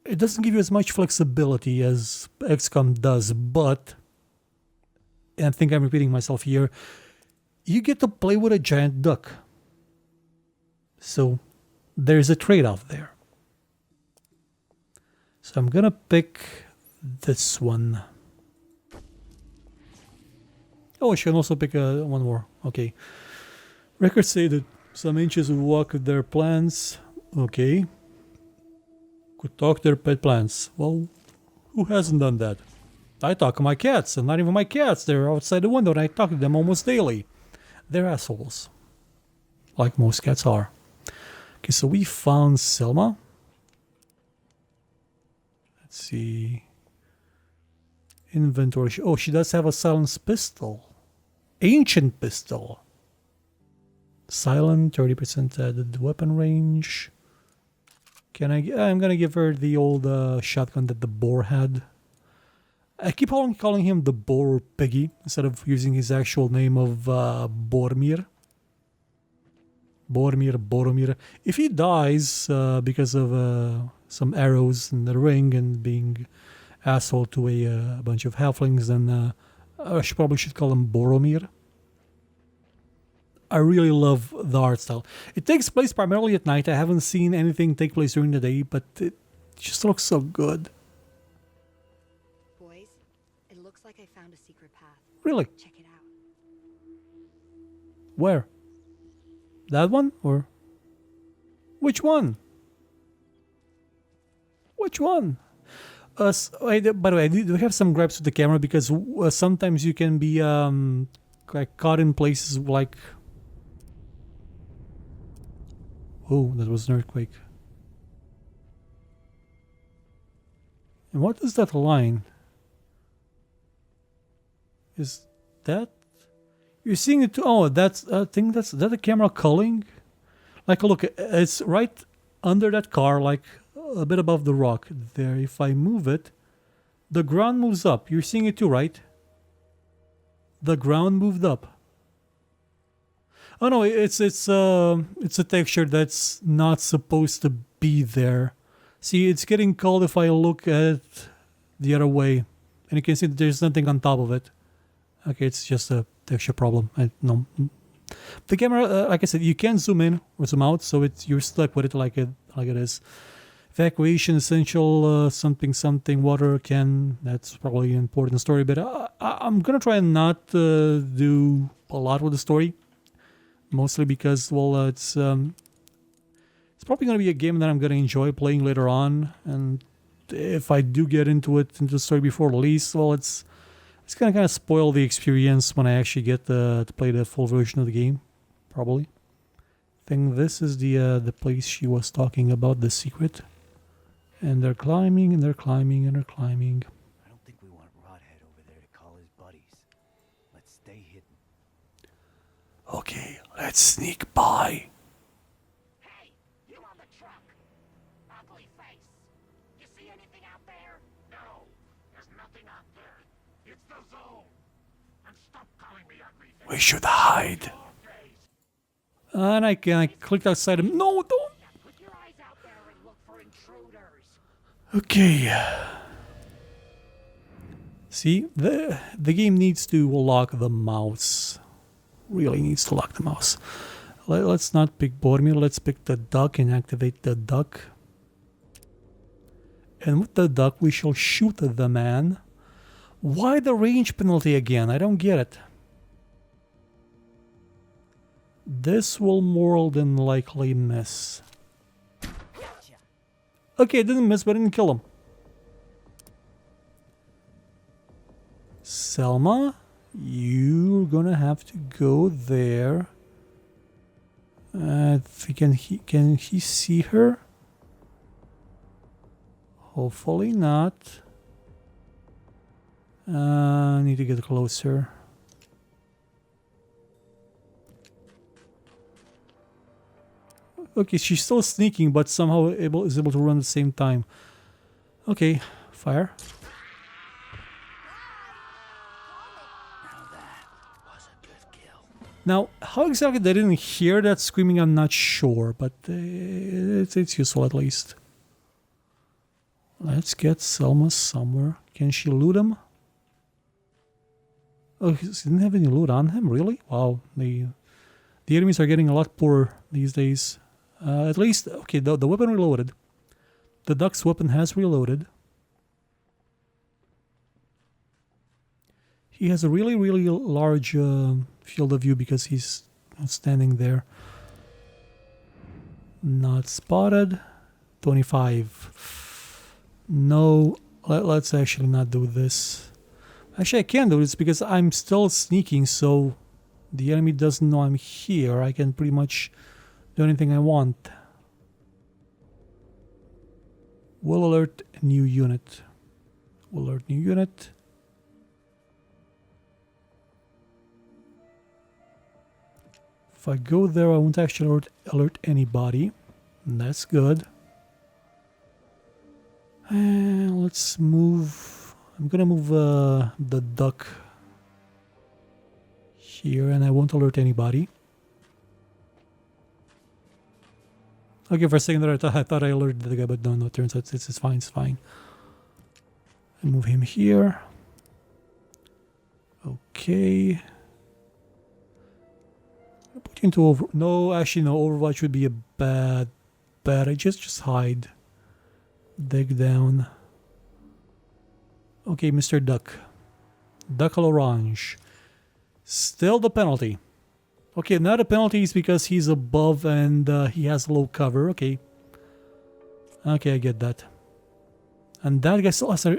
It doesn't give you as much flexibility as XCOM does, but, and I think I'm repeating myself here, you get to play with a giant duck. So there's a trade-off there. So I'm gonna pick this one. Oh, I should also pick one more. Okay. Records say that some inches would walk with their plants. Okay. Could talk to their pet plants. Well, who hasn't done that? I talk to my cats, and not even my cats. They're outside the window, and I talk to them almost daily. They're assholes. Like most cats are. Okay, so we found Selma. Let's see. Inventory. Oh, she does have a silenced pistol. Ancient pistol. Silent, 30% added weapon range. I'm gonna give her the old shotgun that the boar had. I keep on calling him the boar piggy instead of using his actual name of Boromir. Boromir. If he dies because of some arrows in the ring and being asshole to a bunch of halflings, then I probably should call him Boromir. I really love the art style. It takes place primarily at night. I haven't seen anything take place during the day, but it just looks so good. Boys, it looks like I found a secret path. Really? Check it out. Where? That one? Or which one? Which one? By the way, I do have some gripes with the camera because sometimes you can be like caught in places like... Oh, that was an earthquake. And what is that line? Is that... You're seeing it too? Oh, that's... I think that's... Is that the camera culling? Like, look, it's right under that car, like a bit above the rock there. If I move it, the ground moves up. You're seeing it too, right? The ground moved up. Oh no, it's a texture that's not supposed to be there. See, it's getting cold if I look at the other way, and you can see that there's nothing on top of it. Okay, it's just a texture problem. No, the camera, like I said, you can zoom in or zoom out, so you're stuck with it like it is. Evacuation essential, something water can. That's probably an important story, but I'm gonna try and not do a lot with the story. Mostly because, well, it's probably going to be a game that I'm going to enjoy playing later on. And if I do get into the story before release, well, it's going to kind of spoil the experience when I actually get to play the full version of the game. Probably. I think this is the place she was talking about, the secret. And they're climbing, and they're climbing, and they're climbing. I don't think we want Rodhead over there to call his buddies. Let's stay hidden. Okay, let's sneak by. Hey, you on the truck? Ugly face. You see anything out there? No, there's nothing out there. It's the zone. And stop calling me ugly face. We should hide. And I clicked outside him. No, don't. Put your eyes out there and look for intruders. Okay. See, the game needs to lock the mouse. Really needs to lock the mouse. Let's not pick Boromir. Let's pick the duck and activate the duck. And with the duck, we shall shoot the man. Why the range penalty again? I don't get it. This will more than likely miss. Okay, it didn't miss, but I didn't kill him. Selma, you're gonna have to go there. Can he see her? Hopefully not. I need to get closer. Okay, she's still sneaking, but somehow is able to run at the same time. Okay, fire. Now that was a good kill. Now, how exactly they didn't hear that screaming, I'm not sure, but it's useful at least. Let's get Selma somewhere. Can she loot him? Oh, he didn't have any loot on him, really? Wow, the enemies are getting a lot poorer these days. At least, okay, the weapon reloaded. The duck's weapon has reloaded. He has a really large field of view because he's standing there. Not spotted. 25. No, let's actually not do this. Actually, I can do this because I'm still sneaking, so the enemy doesn't know I'm here. I can pretty much do anything I want. Will alert new unit. Will alert new unit. If I go there, I won't actually alert anybody. That's good. And let's move. I'm gonna move the duck here, and I won't alert anybody. Okay, for a second there, I thought I alerted the guy, but no, turns out it's fine, it's fine. I move him here. Okay. I'll put you into no, actually no, Overwatch would be a bad. I just hide. Dig down. Okay, Mr. Duck. Duck Orange. Still the penalty. Okay, now the penalty is because he's above and he has low cover. Okay. Okay, I get that. And that guy still has a... I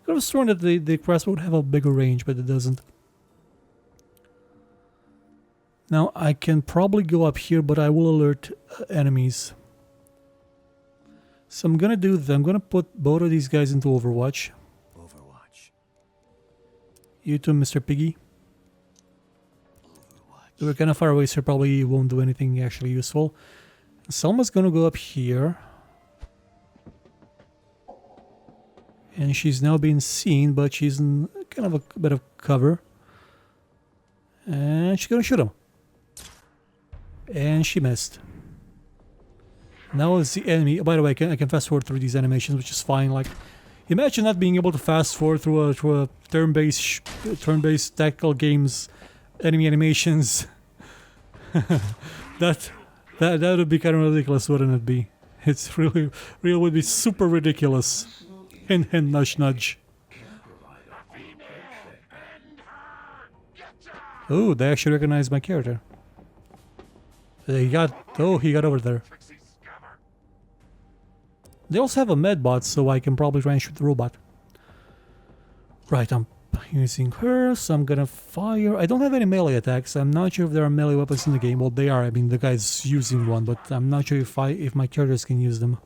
could have sworn that the crossbow would have a bigger range, but it doesn't. Now, I can probably go up here, but I will alert enemies. So I'm gonna do that. I'm gonna put both of these guys into Overwatch. You too, Mr. Piggy. We're kind of far away, so probably won't do anything actually useful. Selma's gonna go up here. And she's now being seen, but she's in kind of a bit of cover. And she's gonna shoot him. And she missed. Now is the enemy. By the way, I can fast forward through these animations, which is fine. Like, imagine not being able to fast forward through a turn-based tactical games enemy animations. that would be kind of ridiculous, wouldn't it be? It's really would be super ridiculous. Hint, hint, nudge, nudge. Oh, they actually recognize my character. He got over there. They also have a medbot, so I can probably try and shoot the robot. Right, I'm using her, so I'm gonna fire. I don't have any melee attacks. I'm not sure if there are melee weapons in the game. Well, they are. I mean, the guy's using one, but I'm not sure if my characters can use them.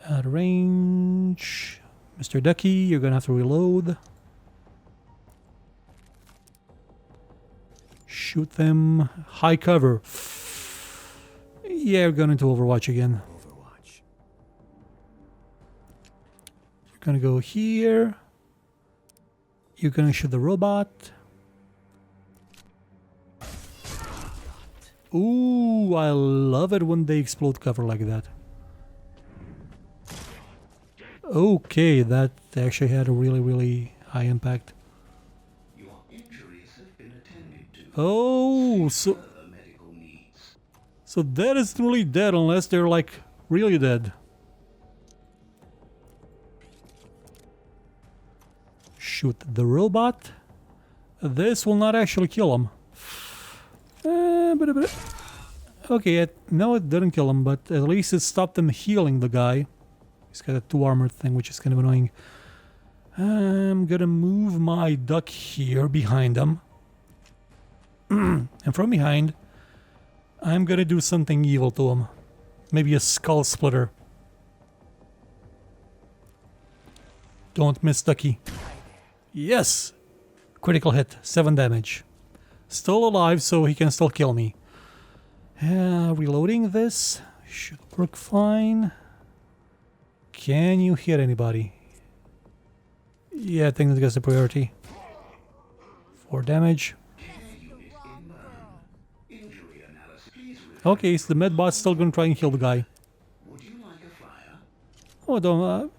At range, Mr. Ducky, you're gonna have to reload. Shoot them. High cover. Yeah, we're going into Overwatch again. You're gonna go here. You're gonna shoot the robot. Ooh, I love it when they explode cover like that. Okay, that actually had a really high impact. Your injuries have been attended to. Oh, so that is really dead unless they're like really dead. Shoot the robot. This will not actually kill him. Okay, no, it didn't kill him, but at least it stopped him healing the guy. He's got a 2 armor thing, which is kind of annoying. I'm gonna move my duck here behind him. And from behind, I'm gonna do something evil to him. Maybe a skull splitter. Don't miss, Ducky. Yes! Critical hit, 7 damage. Still alive, so he can still kill me. Reloading this should work fine. Can you hit anybody? Yeah, I think that gets the priority. 4 damage. Okay, so the medbot's still gonna try and kill the guy. Would you like a fire? Oh, don't.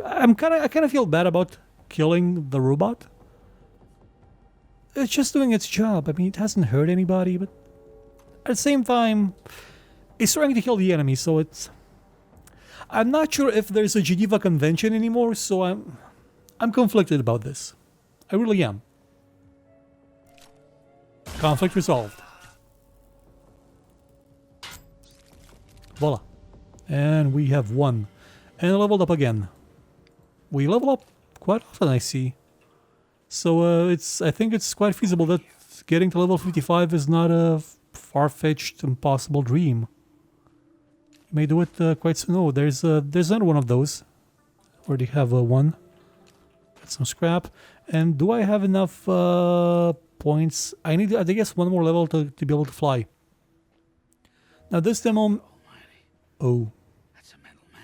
I kind of feel bad about killing the robot. It's just doing its job. I mean, it hasn't hurt anybody, but at the same time, it's trying to kill the enemy. So I'm not sure if there's a Geneva Convention anymore. So I'm conflicted about this. I really am. Conflict resolved. Voila. And we have won. And leveled up again. We level up quite often, I see. So I think it's quite feasible that getting to level 55 is not a far-fetched, impossible dream. You may do it quite soon. Oh, there's another one of those. Already have one. Got some scrap. And do I have enough points? I need, I guess, one more level to be able to fly. Now this demo... Almighty. Oh. That's a metal man.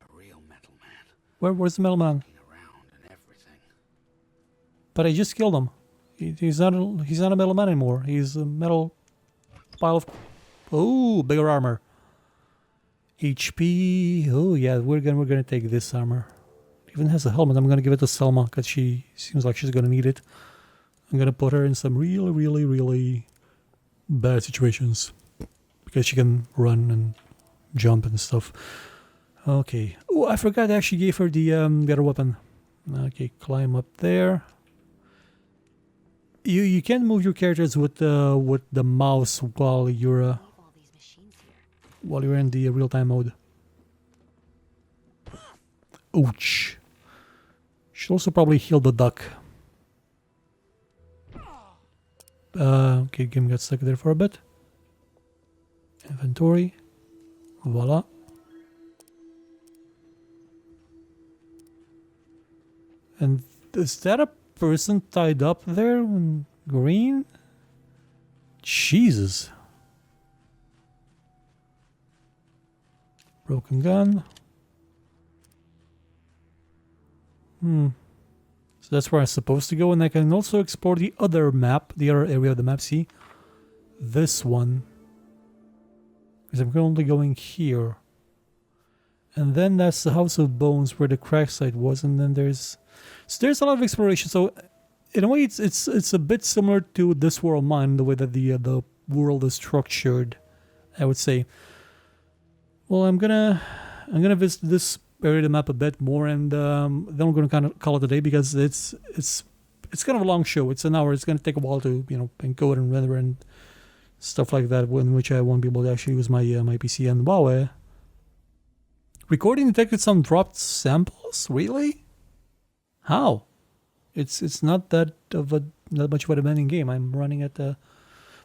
A real metal man. Where's the metal man? Looking around and everything. But I just killed him. He's not a metal man anymore. He's a metal pile of... Oh, bigger armor. HP. Oh yeah, we're gonna take this armor. It even has a helmet. I'm gonna give it to Selma because she seems like she's gonna need it. I'm gonna put her in some really bad situations because she can run and jump and stuff. Okay. Oh, I forgot I actually gave her the other weapon. Okay, climb up there. You can move your characters with the mouse while you're in the real-time mode. Ouch. Should also probably heal the duck. Okay, game got stuck there for a bit. Inventory. Voila. And is that a person tied up there in green? Jesus. Broken gun. So that's where I'm supposed to go, and I can also explore the other map, the other area of the map. See? This one. Because I'm currently going here. And then that's the House of Bones where the crack site was, and then there's a lot of exploration. So in a way it's a bit similar to This World Mine, the way that the world is structured, I would say. Well, I'm gonna visit this area of the map a bit more, and then we're gonna kind of call it a day because it's kind of a long show. It's an hour. It's gonna take a while to encode and render and stuff like that, in which I won't be able to actually use my my PC. And wow, recording detected some dropped samples. Really? How? It's not that much of a demanding game. I'm running at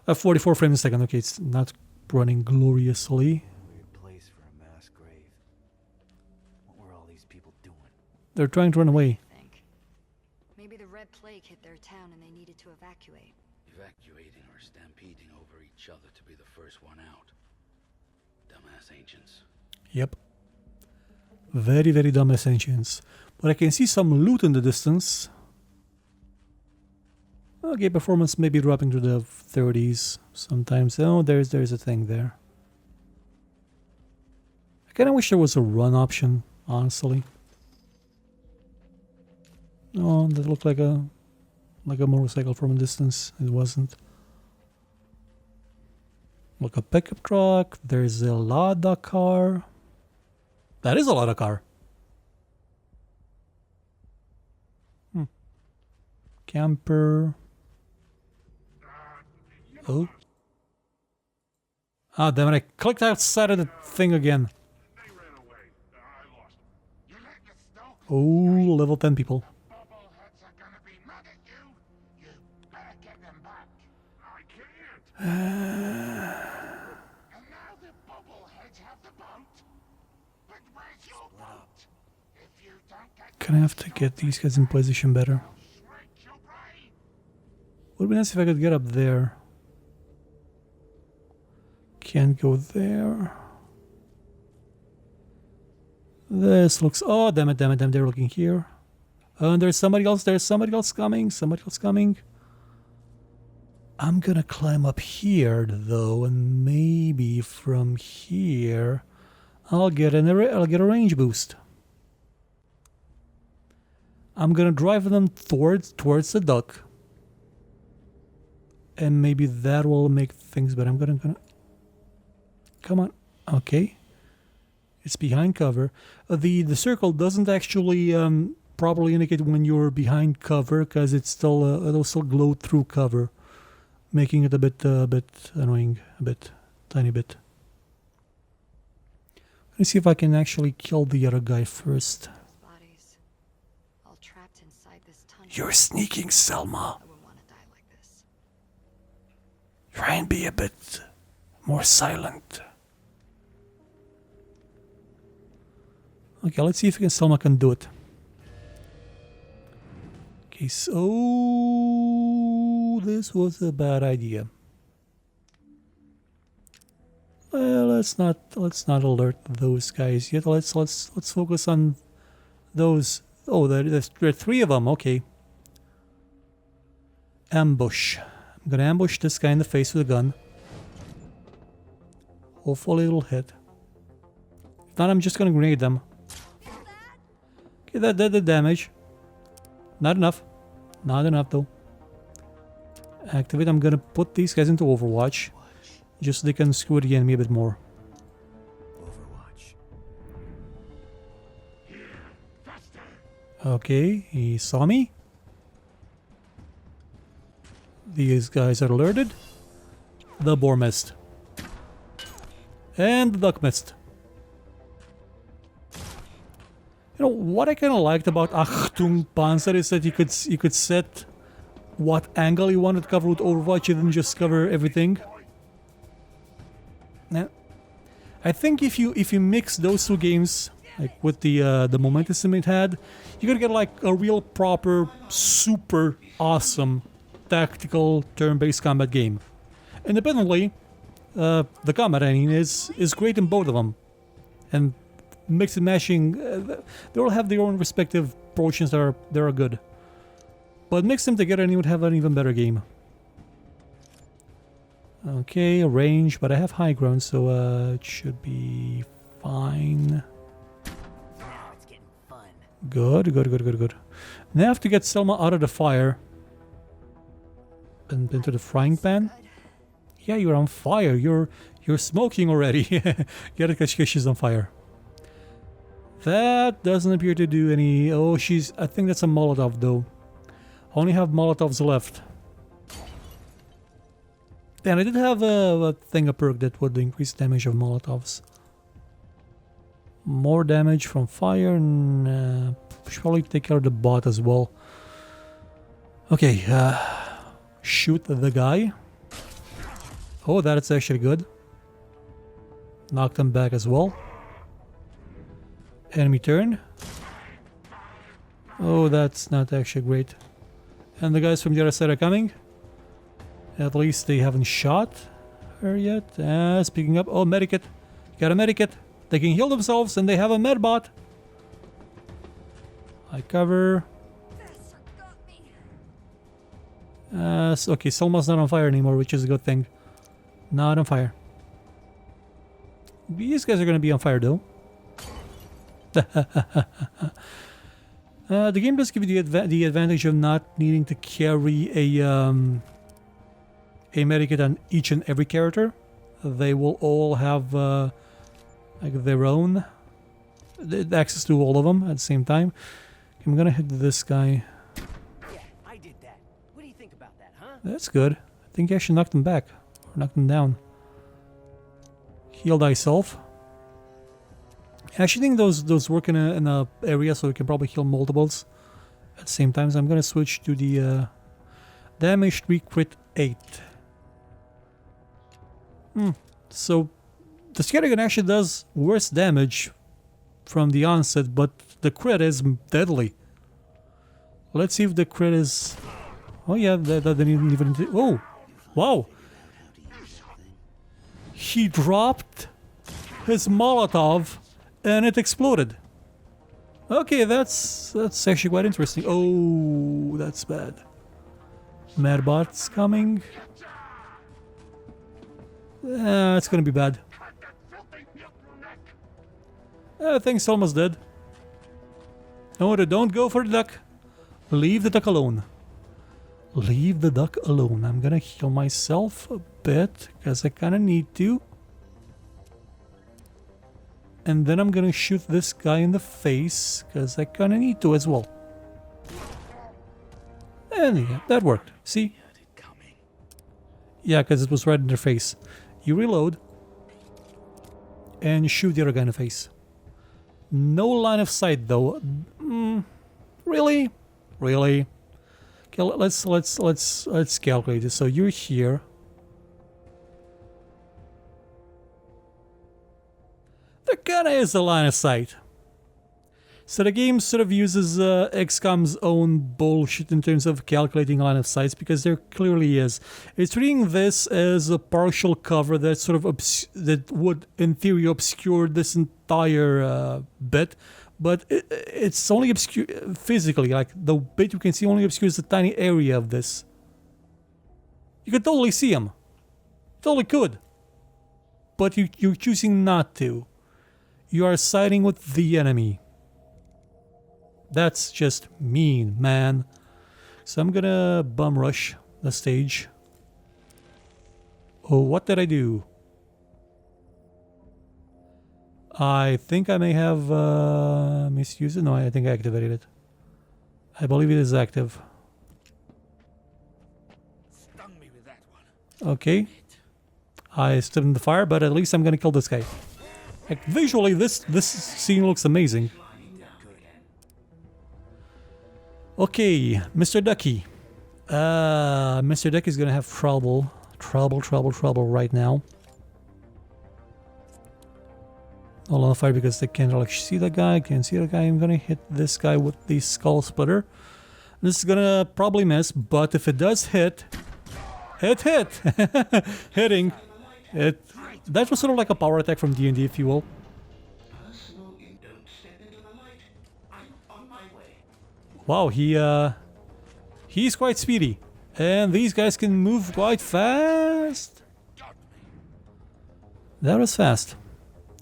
44 frames a second. Okay, it's not running gloriously. They're trying to run away. Maybe the Red Plague hit their town and they needed to evacuate. Evacuating or stampeding over each other to be the first one out. Dumbass ancients. Yep. Very dumbass ancients. But I can see some loot in the distance. Okay, performance may be dropping to the 30s sometimes. Oh, there's a thing there. I kind of wish there was a run option, honestly. Oh, that looked like a motorcycle from a distance. It wasn't. Look, a pickup truck. There's a Lada car. That is a Lada car. Camper. Oh. Ah, damn it! I clicked outside of the thing again. Oh, level 10 people. And now the bobbleheads have the boat. But where's your boat? If you don't get Gonna have to get these guys in position better. Would be nice if I could get up there. Can't go there. This looks... Oh, damn it. They're looking here. And there's somebody else. There's somebody else coming. I'm gonna climb up here, though, and maybe from here I'll get a range boost. I'm gonna drive them towards the duck, and maybe that will make things better. I'm gonna come on. Okay, it's behind cover. The circle doesn't actually probably indicate when you're behind cover, because it's still it'll still glow through cover, making it a bit annoying, tiny bit. Let's see if I can actually kill the other guy first. Bodies, all trapped inside this tunnel. You're sneaking, Selma. I wouldn't want to die like this. Try and be a bit more silent. Okay, let's see if Selma can do it. Okay, so this was a bad idea. Well, let's not alert those guys yet. Let's focus on those. Oh, there are 3 of them. Okay. Ambush. I'm gonna ambush this guy in the face with a gun. Hopefully it'll hit. If not, I'm just gonna grenade them. Okay, that did the damage. Not enough. Not enough though. Activate. I'm gonna put these guys into Overwatch. Just so they can screw the enemy a bit more. Overwatch. Okay, he saw me. These guys are alerted. The boar missed. And the duck missed. You know, what I kind of liked about Achtung Panzer is that you could set what angle you wanted to cover with Overwatch. You didn't just cover everything. Now, I think if you mix those 2 games, like with the momentum system it had, you're gonna get like a real proper, super awesome tactical turn-based combat game. Independently, the combat is great in both of them, and mix and mashing, they all have their own respective portions that are good. But mix them together and you would have an even better game. Okay, range, but I have high ground, so it should be fine. Now it's getting fun. Good. Now I have to get Selma out of the fire. And into the frying pan. Yeah, you're on fire. You're smoking already. Yeah, because she's on fire. That doesn't appear to do any... Oh, I think that's a Molotov, though. I only have Molotovs left. And I did have a perk that would increase damage of Molotovs. More damage from fire, and should probably take care of the bot as well. Okay, shoot the guy. Oh, that's actually good. Knocked him back as well. Enemy turn. Oh, that's not actually great. And the guys from the other side are coming. At least they haven't shot her yet. Speaking up, oh, medikit. Got a medikit. They can heal themselves and they have a medbot. I cover. Okay, Selma's not on fire anymore, which is a good thing. Not on fire. These guys are going to be on fire though. The game does give you the advantage of not needing to carry a medikit on each and every character. They will all have like their own access to all of them at the same time. I'm gonna hit this guy. Yeah, I did that. What do you think about that, huh? That's good. I think I should knock them back or knock them down. Heal thyself. I actually think those work in a area, so we can probably heal multiples at the same time. So I'm gonna switch to the damage 3 crit 8. So the Scattergun actually does worse damage from the onset, but the crit is deadly. Let's see if the crit is... Oh yeah, that didn't even... Oh! Wow! He dropped his Molotov and it exploded. Okay, that's actually quite interesting. Oh, that's bad. Madbot's coming. It's gonna be bad. I think it's almost dead. No, don't go for the duck. Leave the duck alone. Leave the duck alone. I'm gonna heal myself a bit, because I kinda need to. And then I'm gonna shoot this guy in the face, because I kinda need to as well. And yeah, that worked. See? Yeah, because it was right in their face. You reload. And shoot the other guy in the face. No line of sight though. Really? Really? Okay, let's calculate this. So you're here. There kinda is a line of sight. So the game sort of uses XCOM's own bullshit in terms of calculating line of sights, because there clearly is. It's treating this as a partial cover that sort of that would, in theory, obscure this entire bit, but it's only obscure physically. Like the bit you can see only obscures a tiny area of this. You could totally see him. Totally could. But you're choosing not to. You are siding with the enemy. That's just mean, man. So I'm gonna bum rush the stage. Oh, what did I do? I think I may have misused it. No, I think I activated it. I believe it is active. Stung me with that one. Okay. I stood in the fire, but at least I'm gonna kill this guy. Like, visually, this scene looks amazing. Okay, Mr. Ducky. Mr. Ducky's gonna have trouble right now. All on fire because they can't actually see the guy. Can't see the guy. I'm gonna hit this guy with the skull splitter. This is gonna probably miss, but if it does hit, hitting it. That was sort of like a power attack from D&D, if you will. Wow, he's quite speedy, and these guys can move quite fast. That was fast.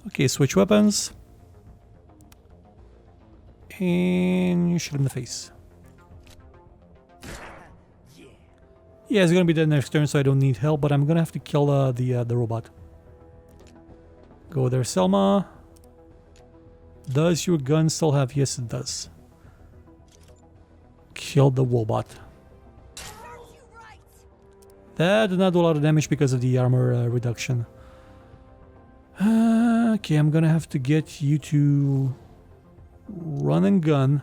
Okay, switch weapons, and you shoot him in the face. Yeah, it's gonna be dead next turn, so I don't need help. But I'm gonna have to kill the robot. Go there, Selma. Does your gun still have? Yes, it does. Kill the robot. That did not do a lot of damage because of the armor reduction. Okay, I'm gonna have to get you to run and gun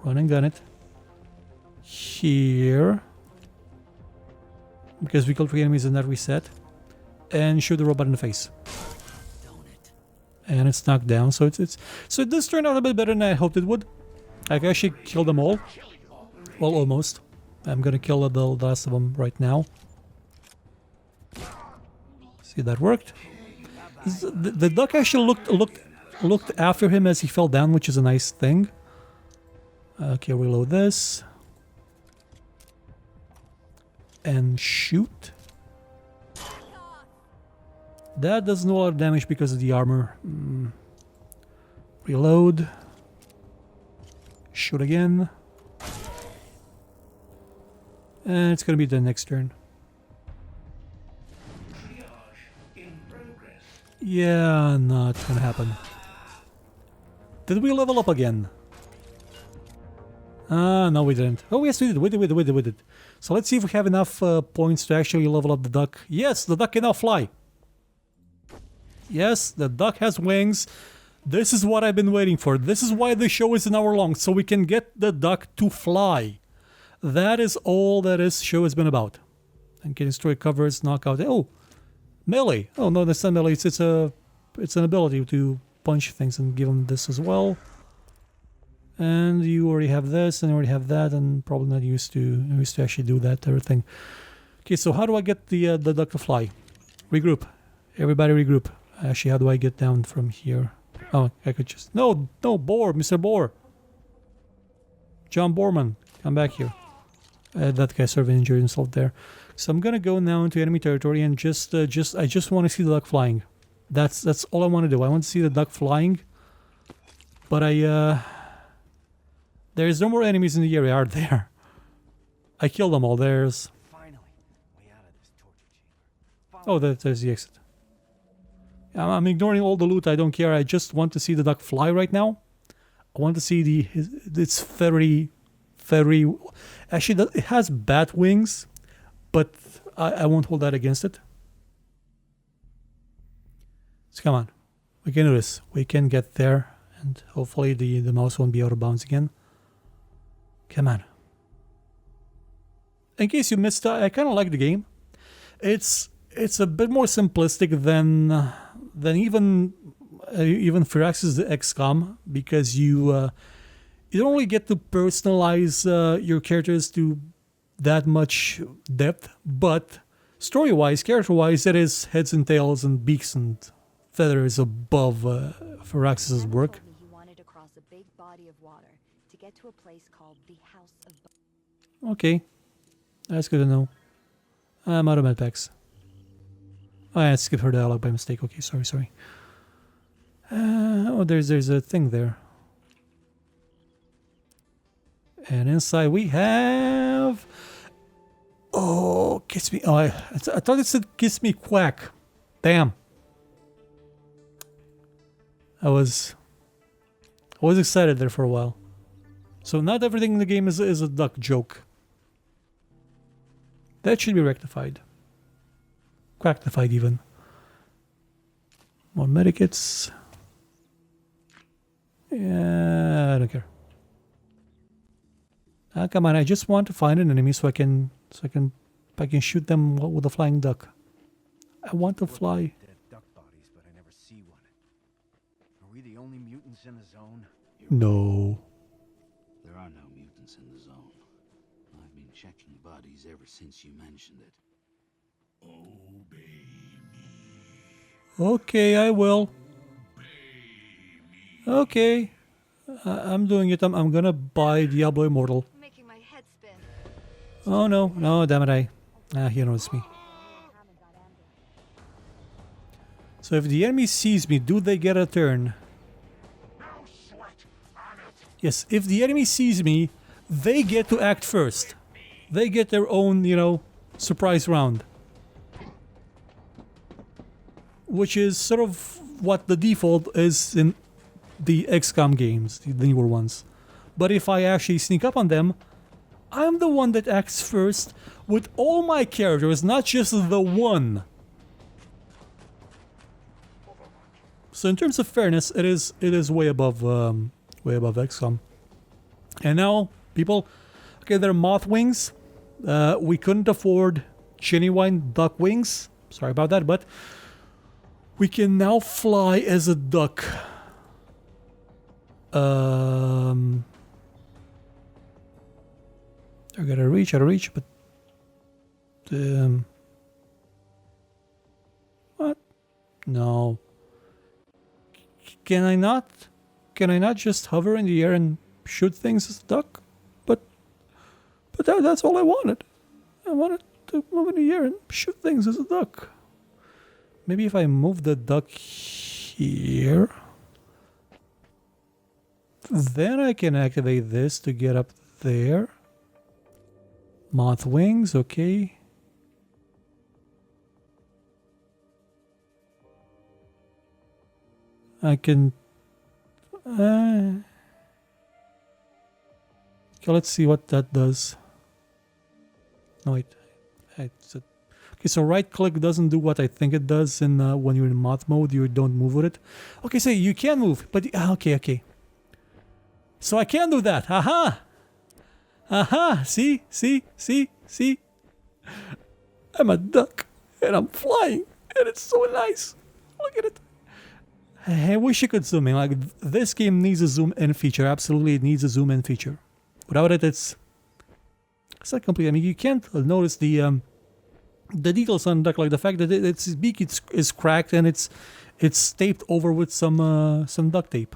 it here, because we killed 3 enemies and that reset, and shoot the robot in the face. And it's knocked down, so so this turned out a bit better than I hoped it would. I've actually killed them all. Well, almost. I'm gonna kill the last of them right now. See, that worked. The duck actually looked after him as he fell down, which is a nice thing. Okay, reload this. And shoot. That doesn't do a lot of damage because of the armor. Reload. Shoot again. And it's gonna be the next turn. Yeah, not gonna happen. Did we level up again? No, we didn't. Oh, yes, we did. We did. So let's see if we have enough points to actually level up the duck. Yes, the duck can now fly. Yes, the duck has wings. This is what I've been waiting for. This is why the show is an hour long, so we can get the duck to fly. That is all that this show has been about. And can destroy covers, knockout. Oh, melee. Oh no, that's not melee. It's an ability to punch things, and give them this as well. And you already have this, and you already have that, and probably not used to actually do that everything. Okay, so how do I get the duck to fly? Regroup. Everybody regroup. Actually, how do I get down from here? Oh, I could just... No, Boar, Mr. Boar. John Borman, come back here. That guy sort of injured himself there. So I'm gonna go now into enemy territory and I just want to see the duck flying. That's all I want to do. I want to see the duck flying. But there's no more enemies in the area, are there? I killed them all. There's... Finally, way out of this torture chamber. Oh, there's the exit. I'm ignoring all the loot. I don't care. I just want to see the duck fly right now. I want to see its feathery feathery. Actually, it has bat wings, but I won't hold that against it. So come on, we can do this. We can get there, and hopefully the mouse won't be out of bounds again. Come on. In case you missed, I kind of like the game. It's a bit more simplistic than even Firaxis XCOM, because you don't really get to personalize your characters to that much depth, but story-wise, character-wise, it is heads and tails and beaks and feathers above Firaxis' work. Told me he wanted to cross a big body of water to get to a place called the House of. Okay, that's good to know. I'm out of medpacks. Oh, I skipped her dialogue by mistake. Okay, sorry. Oh, there's a thing there. And inside we have... Oh, kiss me. Oh, I thought it said kiss me quack. Damn. I was excited there for a while. So not everything in the game is a duck joke. That should be rectified. Quacktified even. More medikits. Yeah, I don't care. Come on, I just want to find an enemy so I can shoot them with a flying duck. I want to fly. Dead duck bodies, but I never see one. Are we the only mutants in the zone? No. There are no mutants in the zone. I've been checking bodies ever since you mentioned it. Okay, I will. Okay. I'm doing it. I'm gonna buy Diablo Immortal. Making my head spin. Oh no, damn it, he knows me. So if the enemy sees me, do they get a turn? No sweat on it. Yes, if the enemy sees me, they get to act first. They get their own, surprise round. Which is sort of what the default is in the XCOM games, the newer ones. But if I actually sneak up on them, I'm the one that acts first with all my characters, not just the one. So in terms of fairness, it is way above XCOM. And now, people, okay, they're moth wings. We couldn't afford genuine duck wings. Sorry about that, but we can now fly as a duck. I gotta reach, but what? No. Can I not just hover in the air and shoot things as a duck? But that's all I wanted. I wanted to move in the air and shoot things as a duck. Maybe if I move the duck here, then I can activate this to get up there. Moth wings, okay. I can... okay, let's see what that does. No, wait. Okay, so right click doesn't do what I think it does in when you're in moth mode. You don't move with it. Okay, so you can move, but okay. So I can do that. Aha! Aha! See? I'm a duck and I'm flying, and it's so nice. Look at it. I wish you could zoom in. Like, this game needs a zoom in feature. Absolutely, it needs a zoom in feature. Without it, it's not complete. I mean, you can't notice the details on the duck, like the fact that its beak is cracked and it's taped over with some duct tape.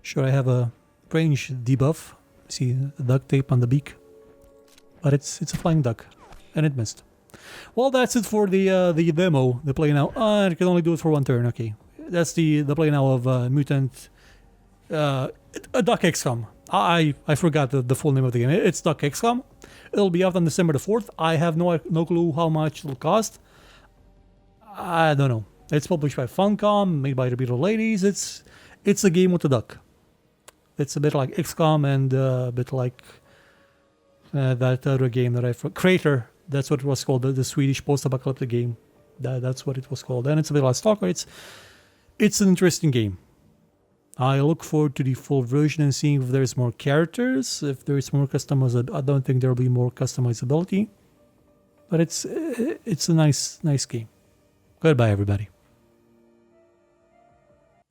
Sure, I have a range debuff. See the duct tape on the beak, but it's a flying duck, and it missed. Well, that's it for the demo, the play now. I can only do it for one turn. Okay, that's the play now of Mutant, Duck Xcom. I forgot the full name of the game. It's Duck Xcom. It'll be out on December the 4th. I have no clue how much it'll cost. I don't know. It's published by Funcom, made by the Beetle Ladies. It's a game with a duck. It's a bit like XCOM and a bit like that other game that I forgot. Crater, that's what it was called, the Swedish post-apocalyptic game. That's what it was called. And it's a bit like Stalker. It's an interesting game. I look forward to the full version and seeing if there's more characters, if there's more customizability. I don't think there'll be more customizability. But it's a nice game. Goodbye, everybody.